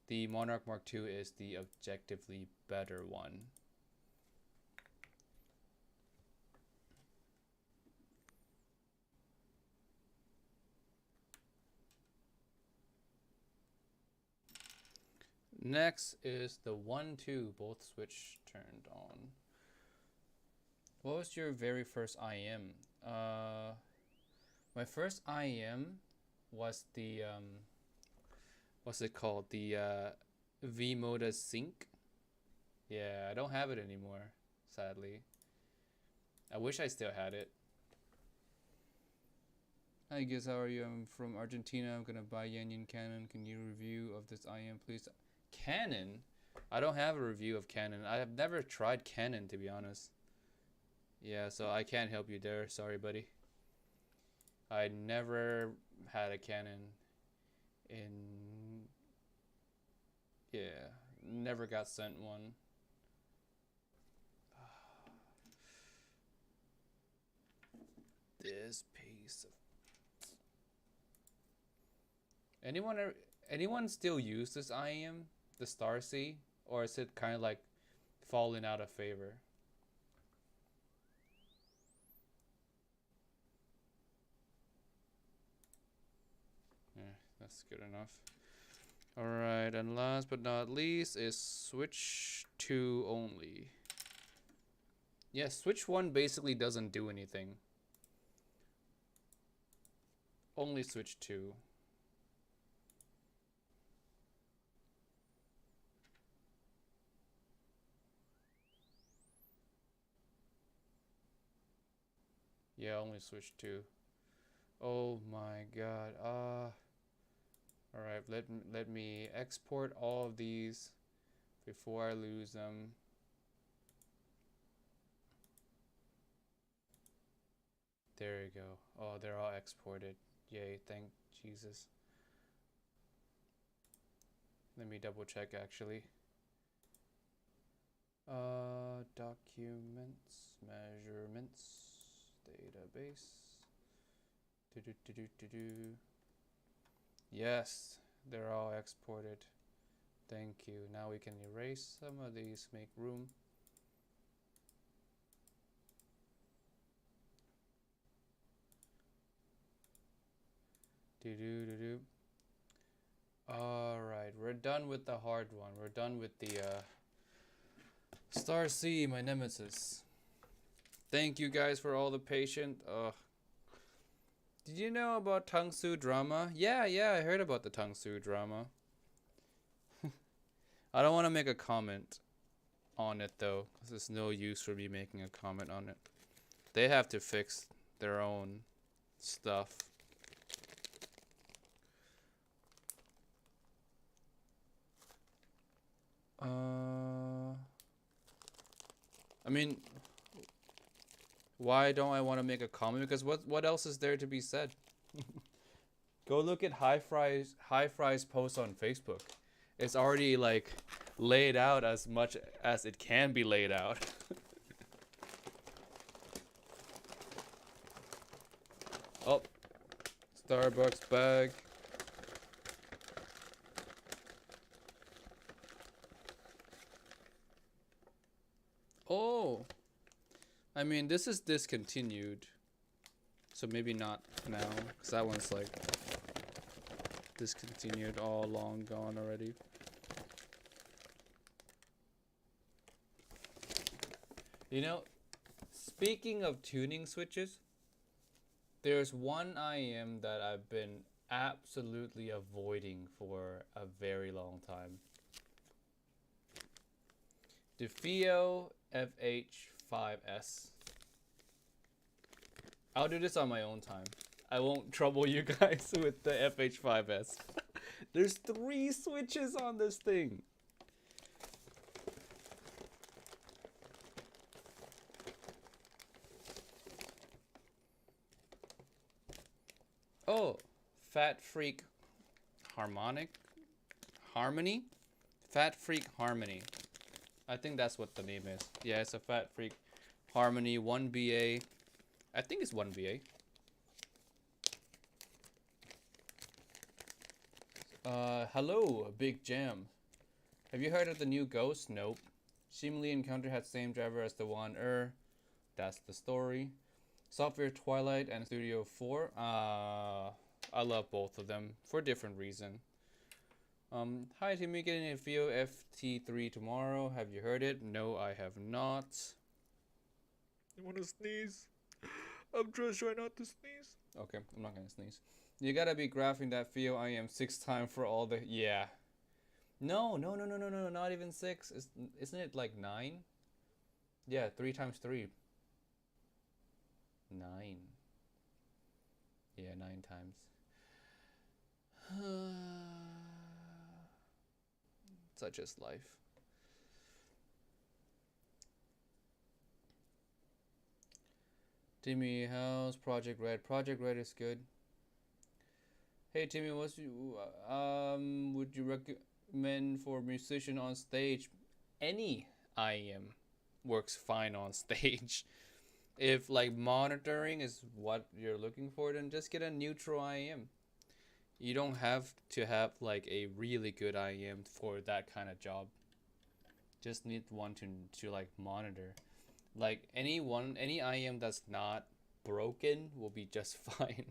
the Monarch Mark 2 is the objectively better one. Next is the 1-2, both switch turned on. What was your very first IEM? My first IEM was the what's it called? The vModa Sync. Yeah, I don't have it anymore, sadly. I wish I still had it. Hi guys, how are you? I'm from Argentina. I'm gonna buy Yan Canon. Can you review of this IEM, please? Canon? I don't have a review of Canon. I have never tried Canon, to be honest. Yeah, so I can't help you there. Sorry, buddy. I never had a Canon in... Yeah, never got sent one. This piece of... Anyone still use this IEM? The Star C? Or is it kind of like falling out of favor? Yeah, that's good enough. Alright, and last but not least is switch 2 only. Yeah, switch 1 basically doesn't do anything. Only switch 2. Yeah, only switch 2. Oh my god. Alright, let me export all of these before I lose them. There you go. Oh, they're all exported. Yay, thank Jesus. Let me double check actually. Documents, measurements, database. Yes, they're all exported. Thank you. Now we can erase some of these, make room. Alright, we're done with the hard one. We're done with the Star C, my nemesis. Thank you guys for all the patience. Did you know about Tangsu drama? Yeah, I heard about the Tangsu drama. I don't want to make a comment on it though, because there's no use for me making a comment on it. They have to fix their own stuff. I mean, why don't I want to make a comment? Because what else is there to be said? Go look at High Fry's post on Facebook. It's already like laid out as much as it can be laid out. Oh, Starbucks bag. Oh, I mean, this is discontinued. So maybe not now, because that one's like discontinued, all long gone already. You know, speaking of tuning switches, there's one IM that I've been absolutely avoiding for a very long time. The FIO FH5S. I'll do this on my own time. I won't trouble you guys with the FH5S. There's 3 switches on this thing. Oh, Fat Freak Harmony? Fat Freak Harmony. I think that's what the name is. Yeah, it's a Fat Freak Harmony 1BA. I think it's 1BA. Hello, Big Jam. Have you heard of the new Ghost? Nope. Seemingly Encounter had same driver as the one. That's the story. Software Twilight and Studio 4. I love both of them for different reason. Hi Timmy, getting a VO FT3 tomorrow. Have you heard it? No, I have not. I want to sneeze. I'm just trying not to sneeze. Okay, I'm not gonna sneeze. You gotta be graphing that VO IM 6 times for all the yeah. No, not even 6. Isn't it like 9? Yeah, 3 times 3. 9. Yeah, 9 times. Such is life. Timmy, how's Project Red? Project Red is good. Hey Timmy, what's you would you recommend for musician on stage? Any IM works fine on stage. If like monitoring is what you're looking for, then just get a neutral IM. You don't have to have like a really good IM for that kind of job. Just need one to like monitor. Like any IM that's not broken will be just fine.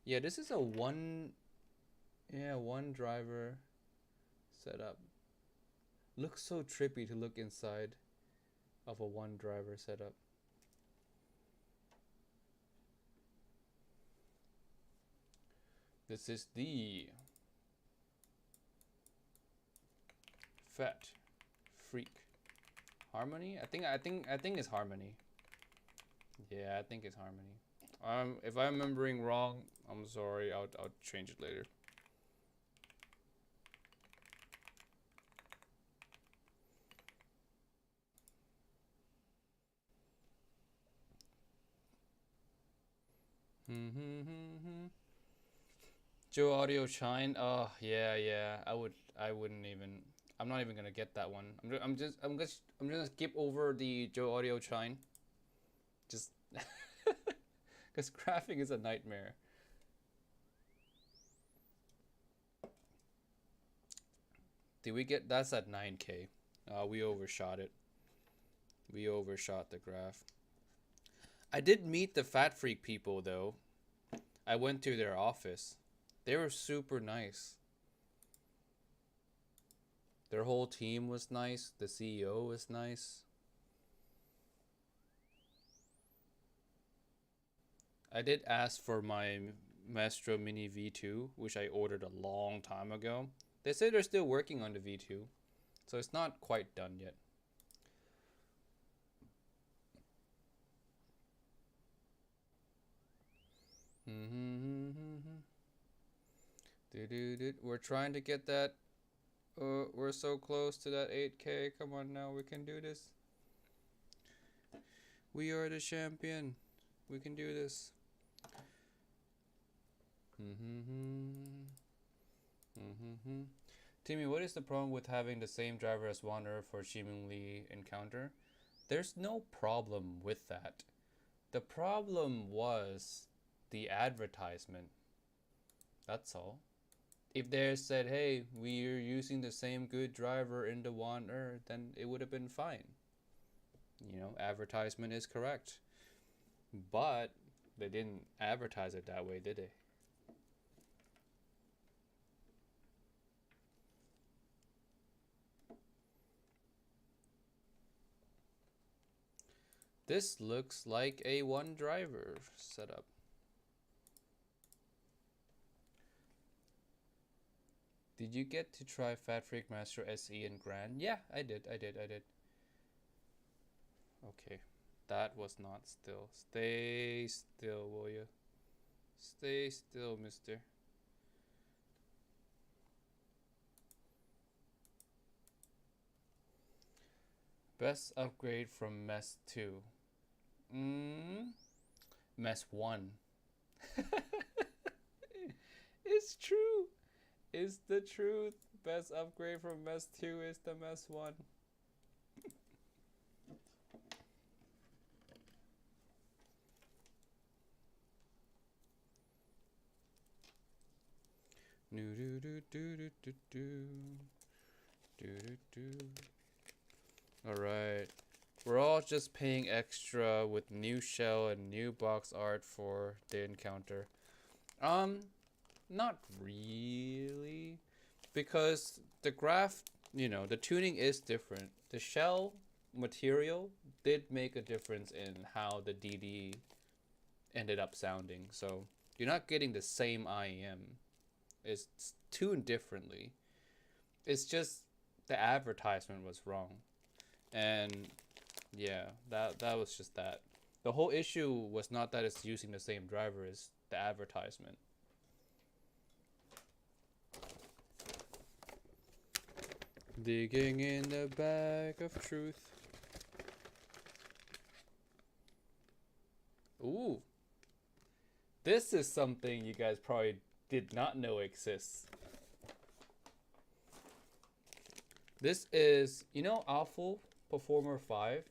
Yeah, this is a one driver setup. Looks so trippy to look inside of a one driver setup. This is the Fat Freak Harmony. I think it's Harmony. Yeah, I think it's Harmony. If I'm remembering wrong, I'm sorry. I'll change it later. Joe Audio Shine. Oh yeah. I wouldn't even. I'm not even gonna get that one. I'm just gonna skip over the Joe Audio Shine. Just because graphing is a nightmare. Did we get that's at 9K? We overshot it. We overshot the graph. I did meet the Fat Freak people though. I went to their office. They were super nice. Their whole team was nice. The CEO was nice. I did ask for my Maestro Mini V2, which I ordered a long time ago. They say they're still working on the V2, so it's not quite done yet. We're trying to get that. We're so close to that 8K. Come on now, we can do this. We are the champion. We can do this. Timmy, what is the problem with having the same driver as Wanderer for seemingly Encounter? there's no problem with that. The problem was the advertisement. That's all. If they said, hey, we're using the same good driver in the One, then it would have been fine. You know, advertisement is correct. But they didn't advertise it that way, did they? This looks like a one driver setup. Did you get to try Fat Freak Master SE and Grand? Yeah, I did. Okay, that was not still. Stay still, will you? Stay still, mister. Best upgrade from Mess 2. Mess 1. It's true. It's the truth. Best upgrade from Mess 2 is the Mess 1. Alright. We're all just paying extra with new shell and new box art for the encounter. Not really. Because the graph, you know, the tuning is different. The shell material did make a difference in how the DD ended up sounding. So you're not getting the same IEM. It's tuned differently. It's just the advertisement was wrong. And yeah, that was just that. The whole issue was not that it's using the same driver, it's the advertisement. Digging in the bag of truth. Ooh. This is something you guys probably did not know exists. This is, you know, Awful Performer 5?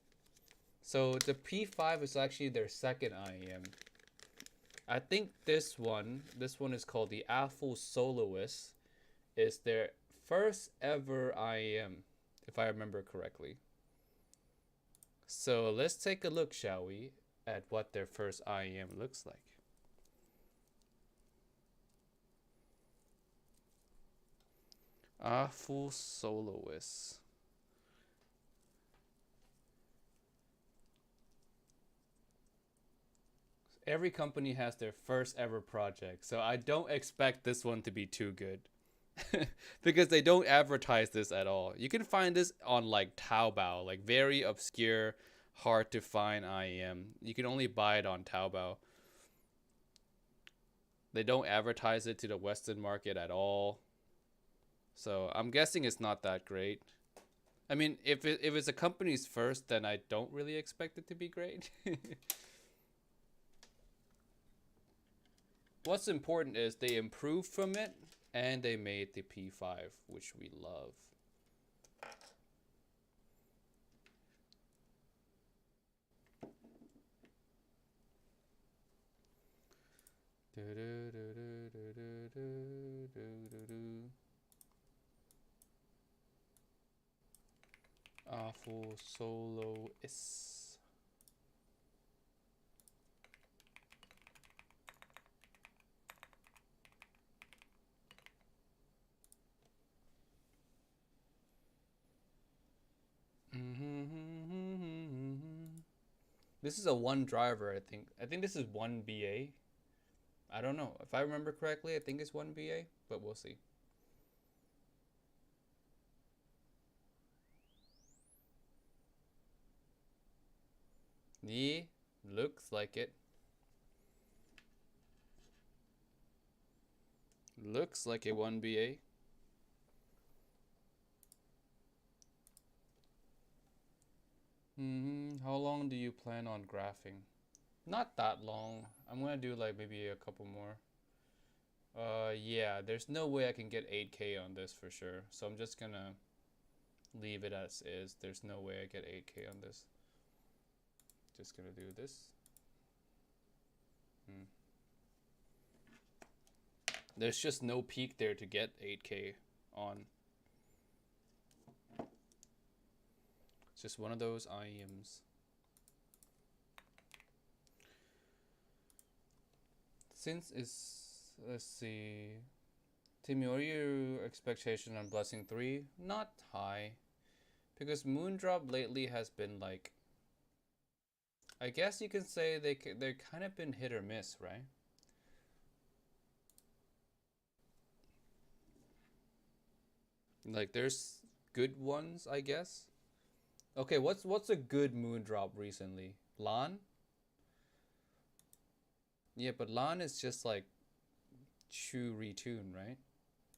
So the P5 is actually their second IEM. I think this one is called the Awful Soloist, is their first ever IEM, if I remember correctly. So let's take a look, shall we, at what their first IEM looks like. Awful Soloist. Every company has their first ever project, so I don't expect this one to be too good. Because they don't advertise this at all. You can find this on like Taobao, like very obscure, hard to find IEM. You can only buy it on Taobao. They don't advertise it to the Western market at all. So I'm guessing it's not that great. I mean, if it's a company's first, then I don't really expect it to be great. What's important is they improved from it and they made the P5, which we love. Awful Soloist. This is a one driver, I think. I think this is one BA. I don't know. If I remember correctly, I think it's one BA, but we'll see. Yeah, looks like it. Looks like a 1BA. How long do you plan on graphing? Not that long. I'm gonna do like maybe a couple more. Yeah, there's no way I can get 8K on this for sure. So I'm just gonna leave it as is. There's no way I get 8K on this. Just gonna do this. There's just no peak there to get 8K on. It's just one of those IEMs. Since it's, let's see, Tim, what are your expectations on Blessing 3? Not high, because Moondrop lately has been like, I guess you can say they're kind of been hit or miss, right? Like there's good ones, I guess. Okay, what's a good Moondrop recently? Lan? Yeah, but Lan is just like Shu retune, right?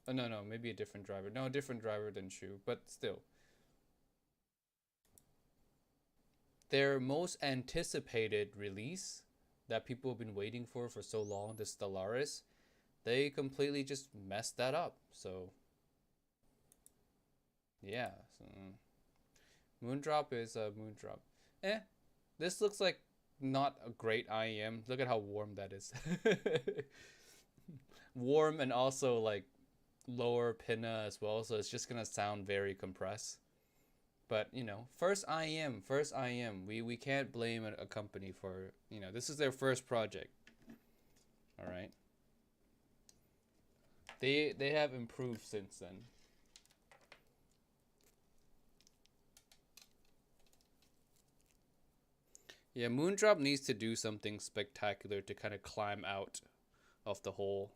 Oh no, maybe a different driver. No, a different driver than Shu, but still. Their most anticipated release that people have been waiting for so long, the Stellaris, they completely just messed that up. So yeah, so, Moondrop is a Moondrop. This looks like not a great IEM. Look at how warm that is. Warm and also like lower pinna as well, so it's just gonna sound very compressed. But you know, first IEM. We can't blame a company for, you know, this is their first project. All right. They have improved since then. Yeah, Moondrop needs to do something spectacular to kind of climb out of the hole.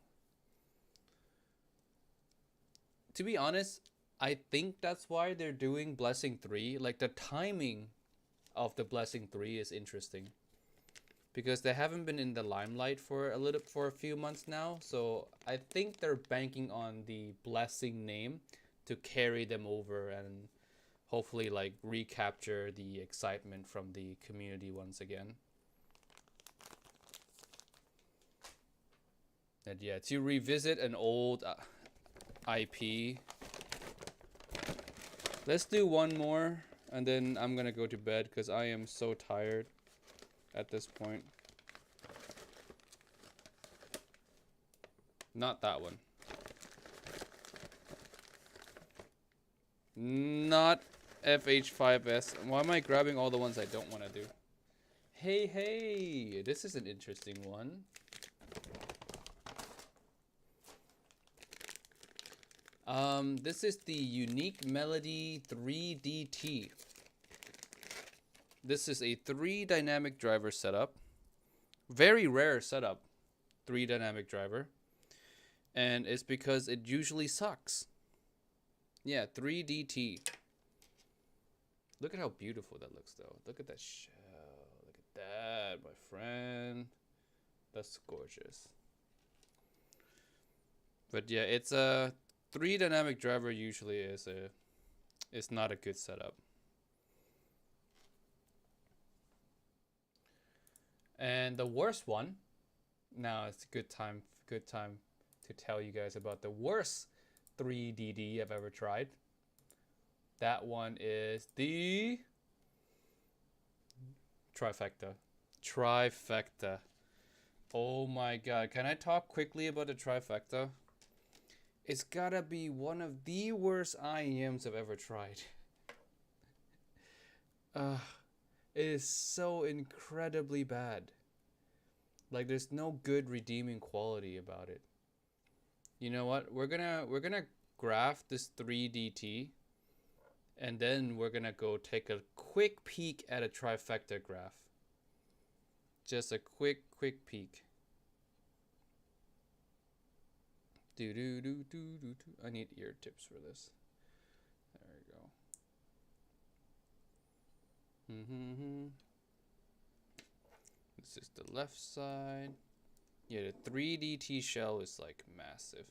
To be honest, I think that's why they're doing Blessing 3. Like the timing of the Blessing 3 is interesting. Because they haven't been in the limelight for a few months now, so I think they're banking on the Blessing name to carry them over and hopefully like recapture the excitement from the community once again. And yeah, to revisit an old IP. Let's do one more and then I'm gonna go to bed because I am so tired at this point. Not that one. Not FH5S. Why am I grabbing all the ones I don't want to do? Hey, this is an interesting one. This is the Unique Melody 3DT. This is a 3 dynamic driver setup. Very rare setup, 3 dynamic driver. And it's because it usually sucks. Yeah, 3DT. Look at how beautiful that looks, though. Look at that shell. Look at that, my friend. That's gorgeous. But yeah, it's a 3 dynamic driver usually is not a good setup. And the worst one, now it's a good time to tell you guys about the worst 3DD I've ever tried. That one is the Trifecta. Oh my god, can I talk quickly about the Trifecta? It's gotta be one of the worst IEMs I've ever tried. It is so incredibly bad. Like there's no good redeeming quality about it. You know what? We're gonna graph this 3DT, and then we're gonna go take a quick peek at a Trifecta graph. Just a quick peek. I need ear tips for this. There we go. This is the left side. Yeah, the 3DT shell is like massive.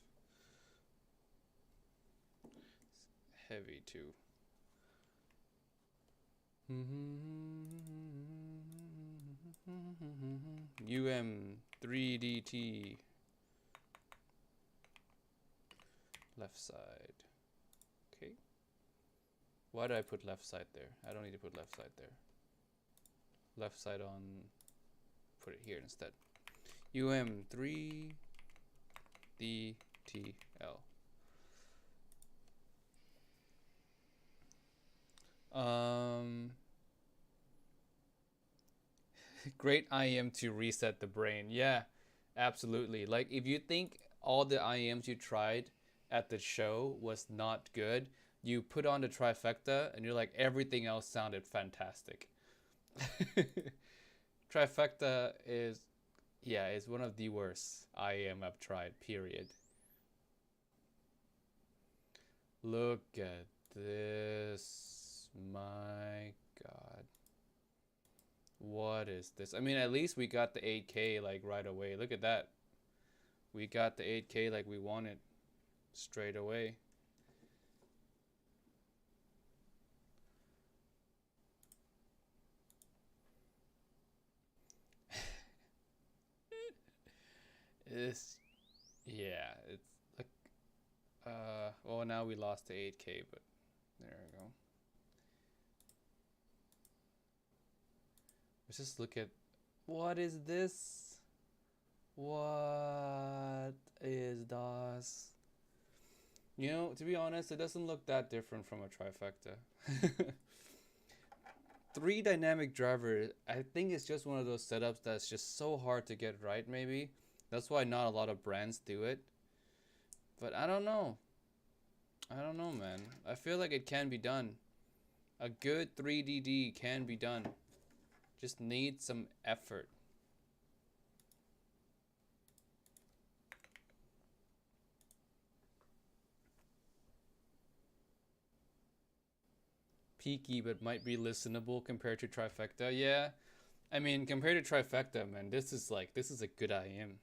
It's heavy too. UM3DT. Left side. Okay. Why did I put left side there? I don't need to put left side there. left side on, put it here instead. UM3DTL. Great IM to reset the brain. Yeah, absolutely. Like if you think all the IMs you tried at the show was not good, you put on the trifecta and you're like everything else sounded fantastic. Trifecta is, yeah, it's one of the worst IM I've tried, period. Look at this. My God. What is this? I mean, at least we got the 8K like right away. Look at that. We got the 8K like we wanted straight away. It's, yeah, it's like, well, now we lost the 8K, but there we go. Let's just look at, what is this? What is this? You know, to be honest, it doesn't look that different from a trifecta. 3 dynamic driver, I think it's just one of those setups that's just so hard to get right, maybe. That's why not a lot of brands do it. But I don't know. I don't know, man. I feel like it can be done. A good 3DD can be done. Just needs some effort. Peaky, but might be listenable compared to trifecta. Yeah, I mean, compared to trifecta, man, this is a good IM.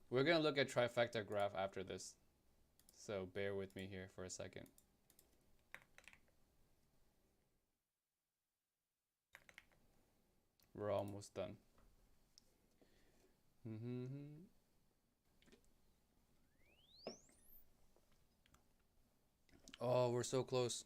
We're gonna look at trifecta graph after this, so bear with me here for a second. We're almost done. Oh, we're so close.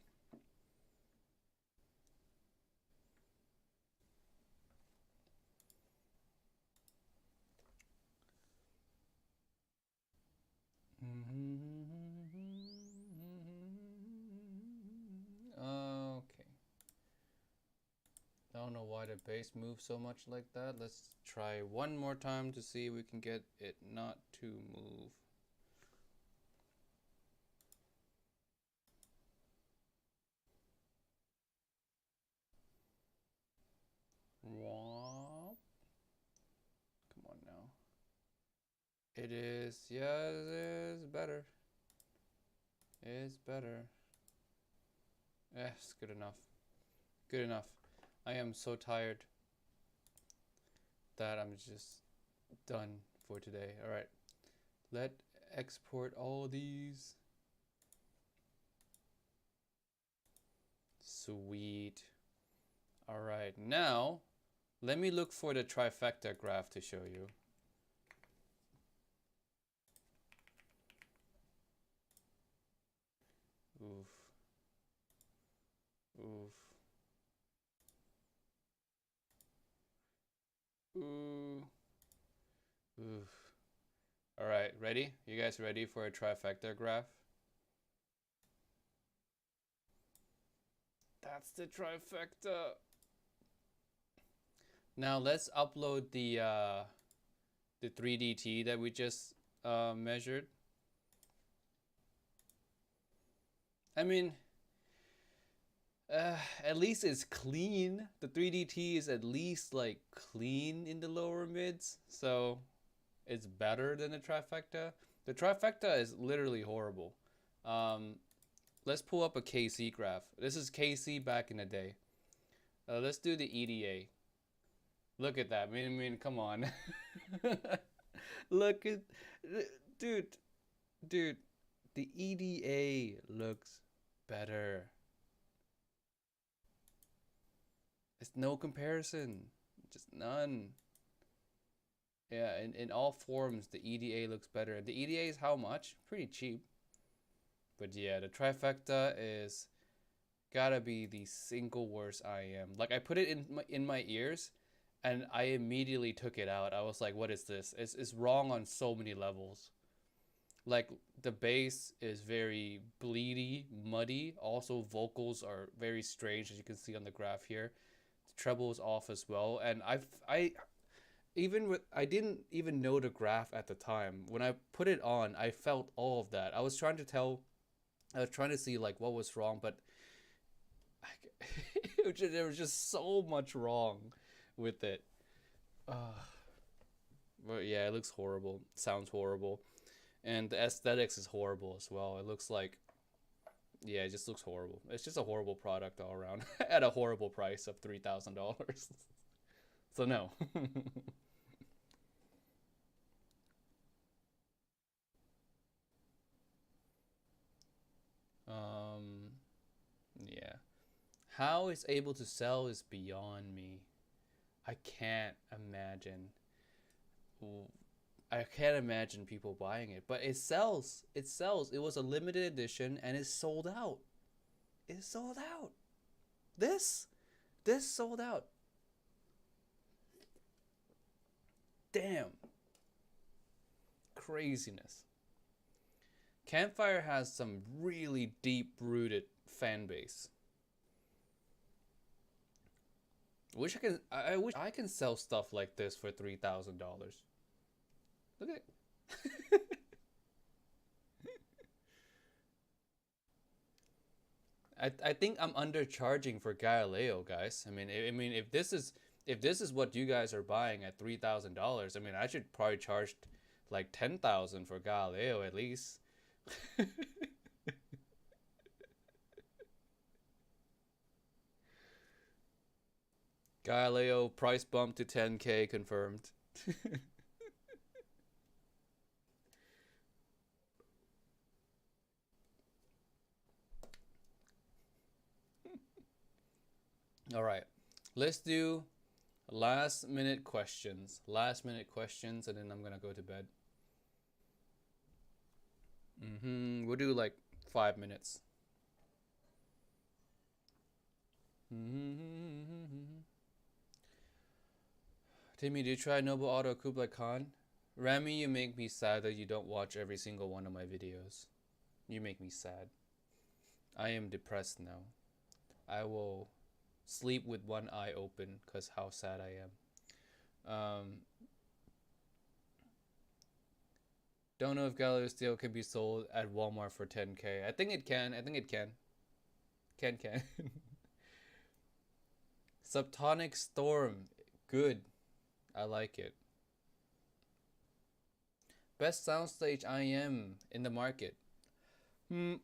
Okay. I don't know why the base moves so much like that. Let's try one more time to see if we can get it not to move. Womp. Come on now. It is, yeah, it is better. It's better. It's good enough. Good enough. I am so tired that I'm just done for today. All right. Let export all these. Sweet. All right. Now, let me look for the trifecta graph to show you. Oof. Oof. Ooh. Oof. All right, ready? You guys ready for a trifecta graph? That's the trifecta. Now let's upload the 3DT that we just measured. I mean, at least it's clean. The 3DT is at least like clean in the lower mids, so it's better than the trifecta. The trifecta is literally horrible. Let's pull up a KC graph. This is KC back in the day. Let's do the EDA. Look at that. I mean, come on. Look at, dude, the EDA looks better. It's no comparison, just none. Yeah, in all forms, the EDA looks better. The EDA is how much? Pretty cheap. But yeah, the trifecta is Gotta be the single worst IM. Like I put it in my ears, and I immediately took it out. I was like, "What is this?" It's wrong on so many levels. Like the bass is very bleedy, muddy. Also, vocals are very strange, as you can see on the graph here. The treble is off as well, and I even with I didn't even know the graph at the time. When I put it on, I felt all of that. I was trying to see like what was wrong, but there was just so much wrong with it. Uh, but yeah, it looks horrible. Sounds horrible. And the aesthetics is horrible as well. It looks like, yeah, it just looks horrible. It's just a horrible product all around at a horrible price of $3,000. So no. um, yeah. How it's able to sell is beyond me. I can't imagine. I can't imagine people buying it, but it sells. It sells. It was a limited edition and it's sold out. It's sold out. This, this sold out. Damn. Craziness. Campfire has some really deep rooted fan base. I wish I can sell stuff like this for $3,000. Look at it. I think I'm undercharging for Galileo, guys. I mean if this is what you guys are buying at $3,000, I mean I should probably charge like 10,000 for Galileo at least. Galileo price bump to 10K confirmed. All right, let's do last minute questions. Last minute questions, and then I'm gonna go to bed. We'll do like 5 minutes. Timmy, do you try Noble Auto Kublai Khan? Rami, you make me sad that you don't watch every single one of my videos. You make me sad. I am depressed now. I will sleep with one eye open because how sad I am. Um, don't know if Galileo Steel can be sold at Walmart for 10K. I think it can. I think it can. Can. Subtonic Storm. Good. I like it. Best soundstage IM in the market. Hmm.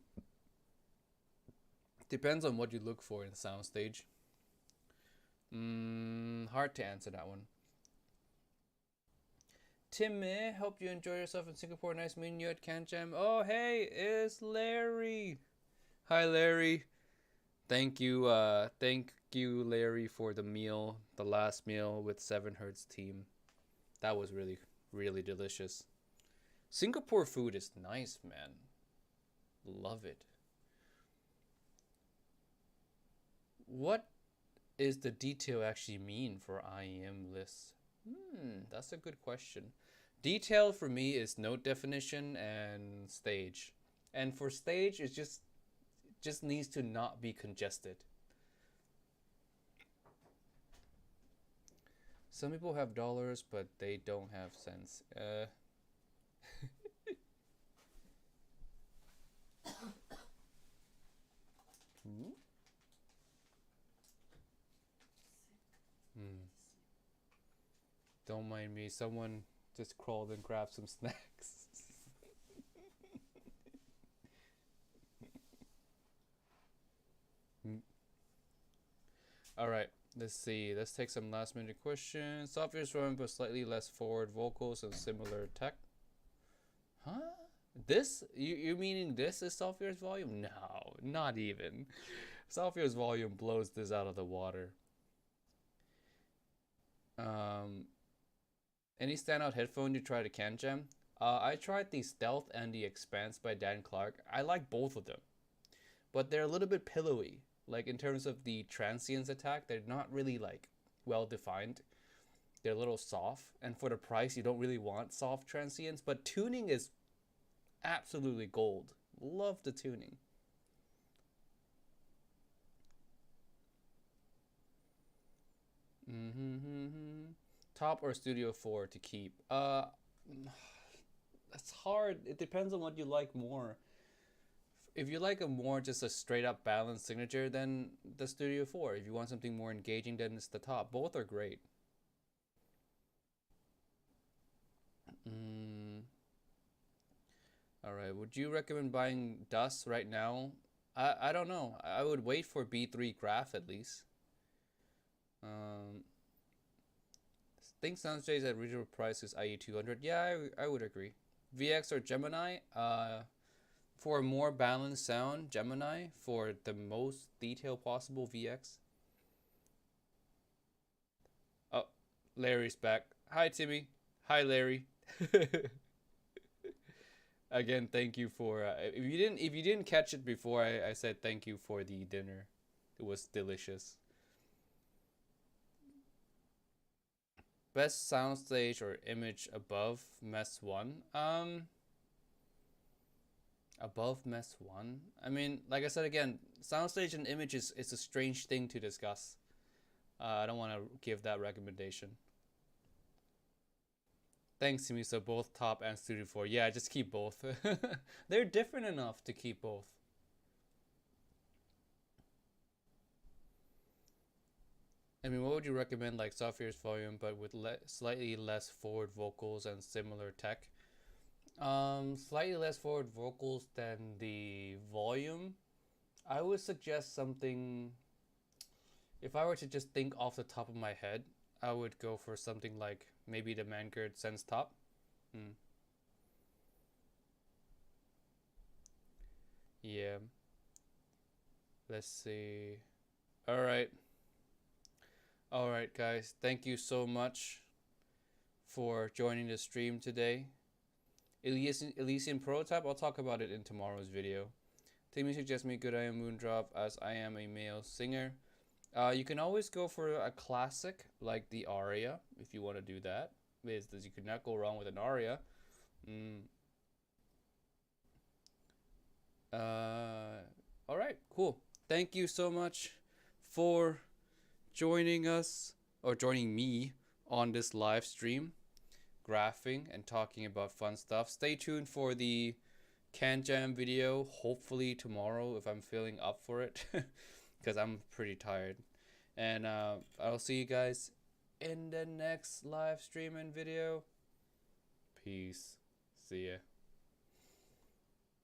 Depends on what you look for in soundstage. Hard to answer that one. Timmy, hope you enjoy yourself in Singapore. Nice meeting you at Canjam. Oh, hey, it's Larry. Hi, Larry. Thank you, Larry, for the meal, the last meal with 7 Hertz team. That was really, really delicious. Singapore food is nice, man. Love it. What is the detail actually mean for IEM lists? That's a good question. Detail for me is note definition and stage. And for stage, it just needs to not be congested. Some people have dollars, but they don't have cents. Hmm? Don't mind me. Someone just crawled and grabbed some snacks. All right, let's see. Let's take some last minute questions. Software's running but slightly less forward vocals and similar tech. Huh? This? You meaning this is software's volume? No, not even. Software's volume blows this out of the water. Um, any standout headphone you tried at CanJam? I tried the Stealth and the Expanse by Dan Clark. I like both of them, but they're a little bit pillowy. Like in terms of the transients attack, they're not really like well defined. They're a little soft, and for the price, you don't really want soft transients. But tuning is absolutely gold. Love the tuning. Mm-hmm. Top or Studio 4 to keep? That's hard. It depends on what you like more. If you like a more just a straight up balanced signature, then the Studio 4. If you want something more engaging, then it's the top. Both are great. Mm, all right. Would you recommend buying Dust right now? I don't know. I would wait for B3 Graph at least. Um, think Soundstage at reasonable price is IE 200. Yeah, I would agree. VX or Gemini? For a more balanced sound, Gemini. For the most detail possible, VX. Oh, Larry's back. Hi, Timmy. Hi, Larry. Again, thank you for if you didn't catch it before, I said thank you for the dinner. It was delicious. Best soundstage or image above Mess 1. Above Mess 1. I mean, like I said again, soundstage and image is a strange thing to discuss. I don't want to give that recommendation. Thanks to me, so both top and Studio 4. Yeah, just keep both. They're different enough to keep both. I mean, what would you recommend? Like Software's Volume, but with slightly less forward vocals and similar tech. Slightly less forward vocals than the Volume. I would suggest something. If I were to just think off the top of my head, I would go for something like maybe the Mangard Sense Top. Hmm. Yeah. Let's see. All right. All right, guys. Thank you so much for joining the stream today. Elysian Prototype, I'll talk about it in tomorrow's video. Timmy suggests me Good I Am Moondrop as I am a male singer. You can always go for a classic like the aria if you want to do that. You could not go wrong with an aria. Mm. All right, cool. Thank you so much for joining us or joining me on this live stream, graphing and talking about fun stuff. Stay tuned for the Canjam video, hopefully tomorrow if I'm feeling up for it, because I'm pretty tired. And I'll see you guys in the next live stream and video. Peace. See ya.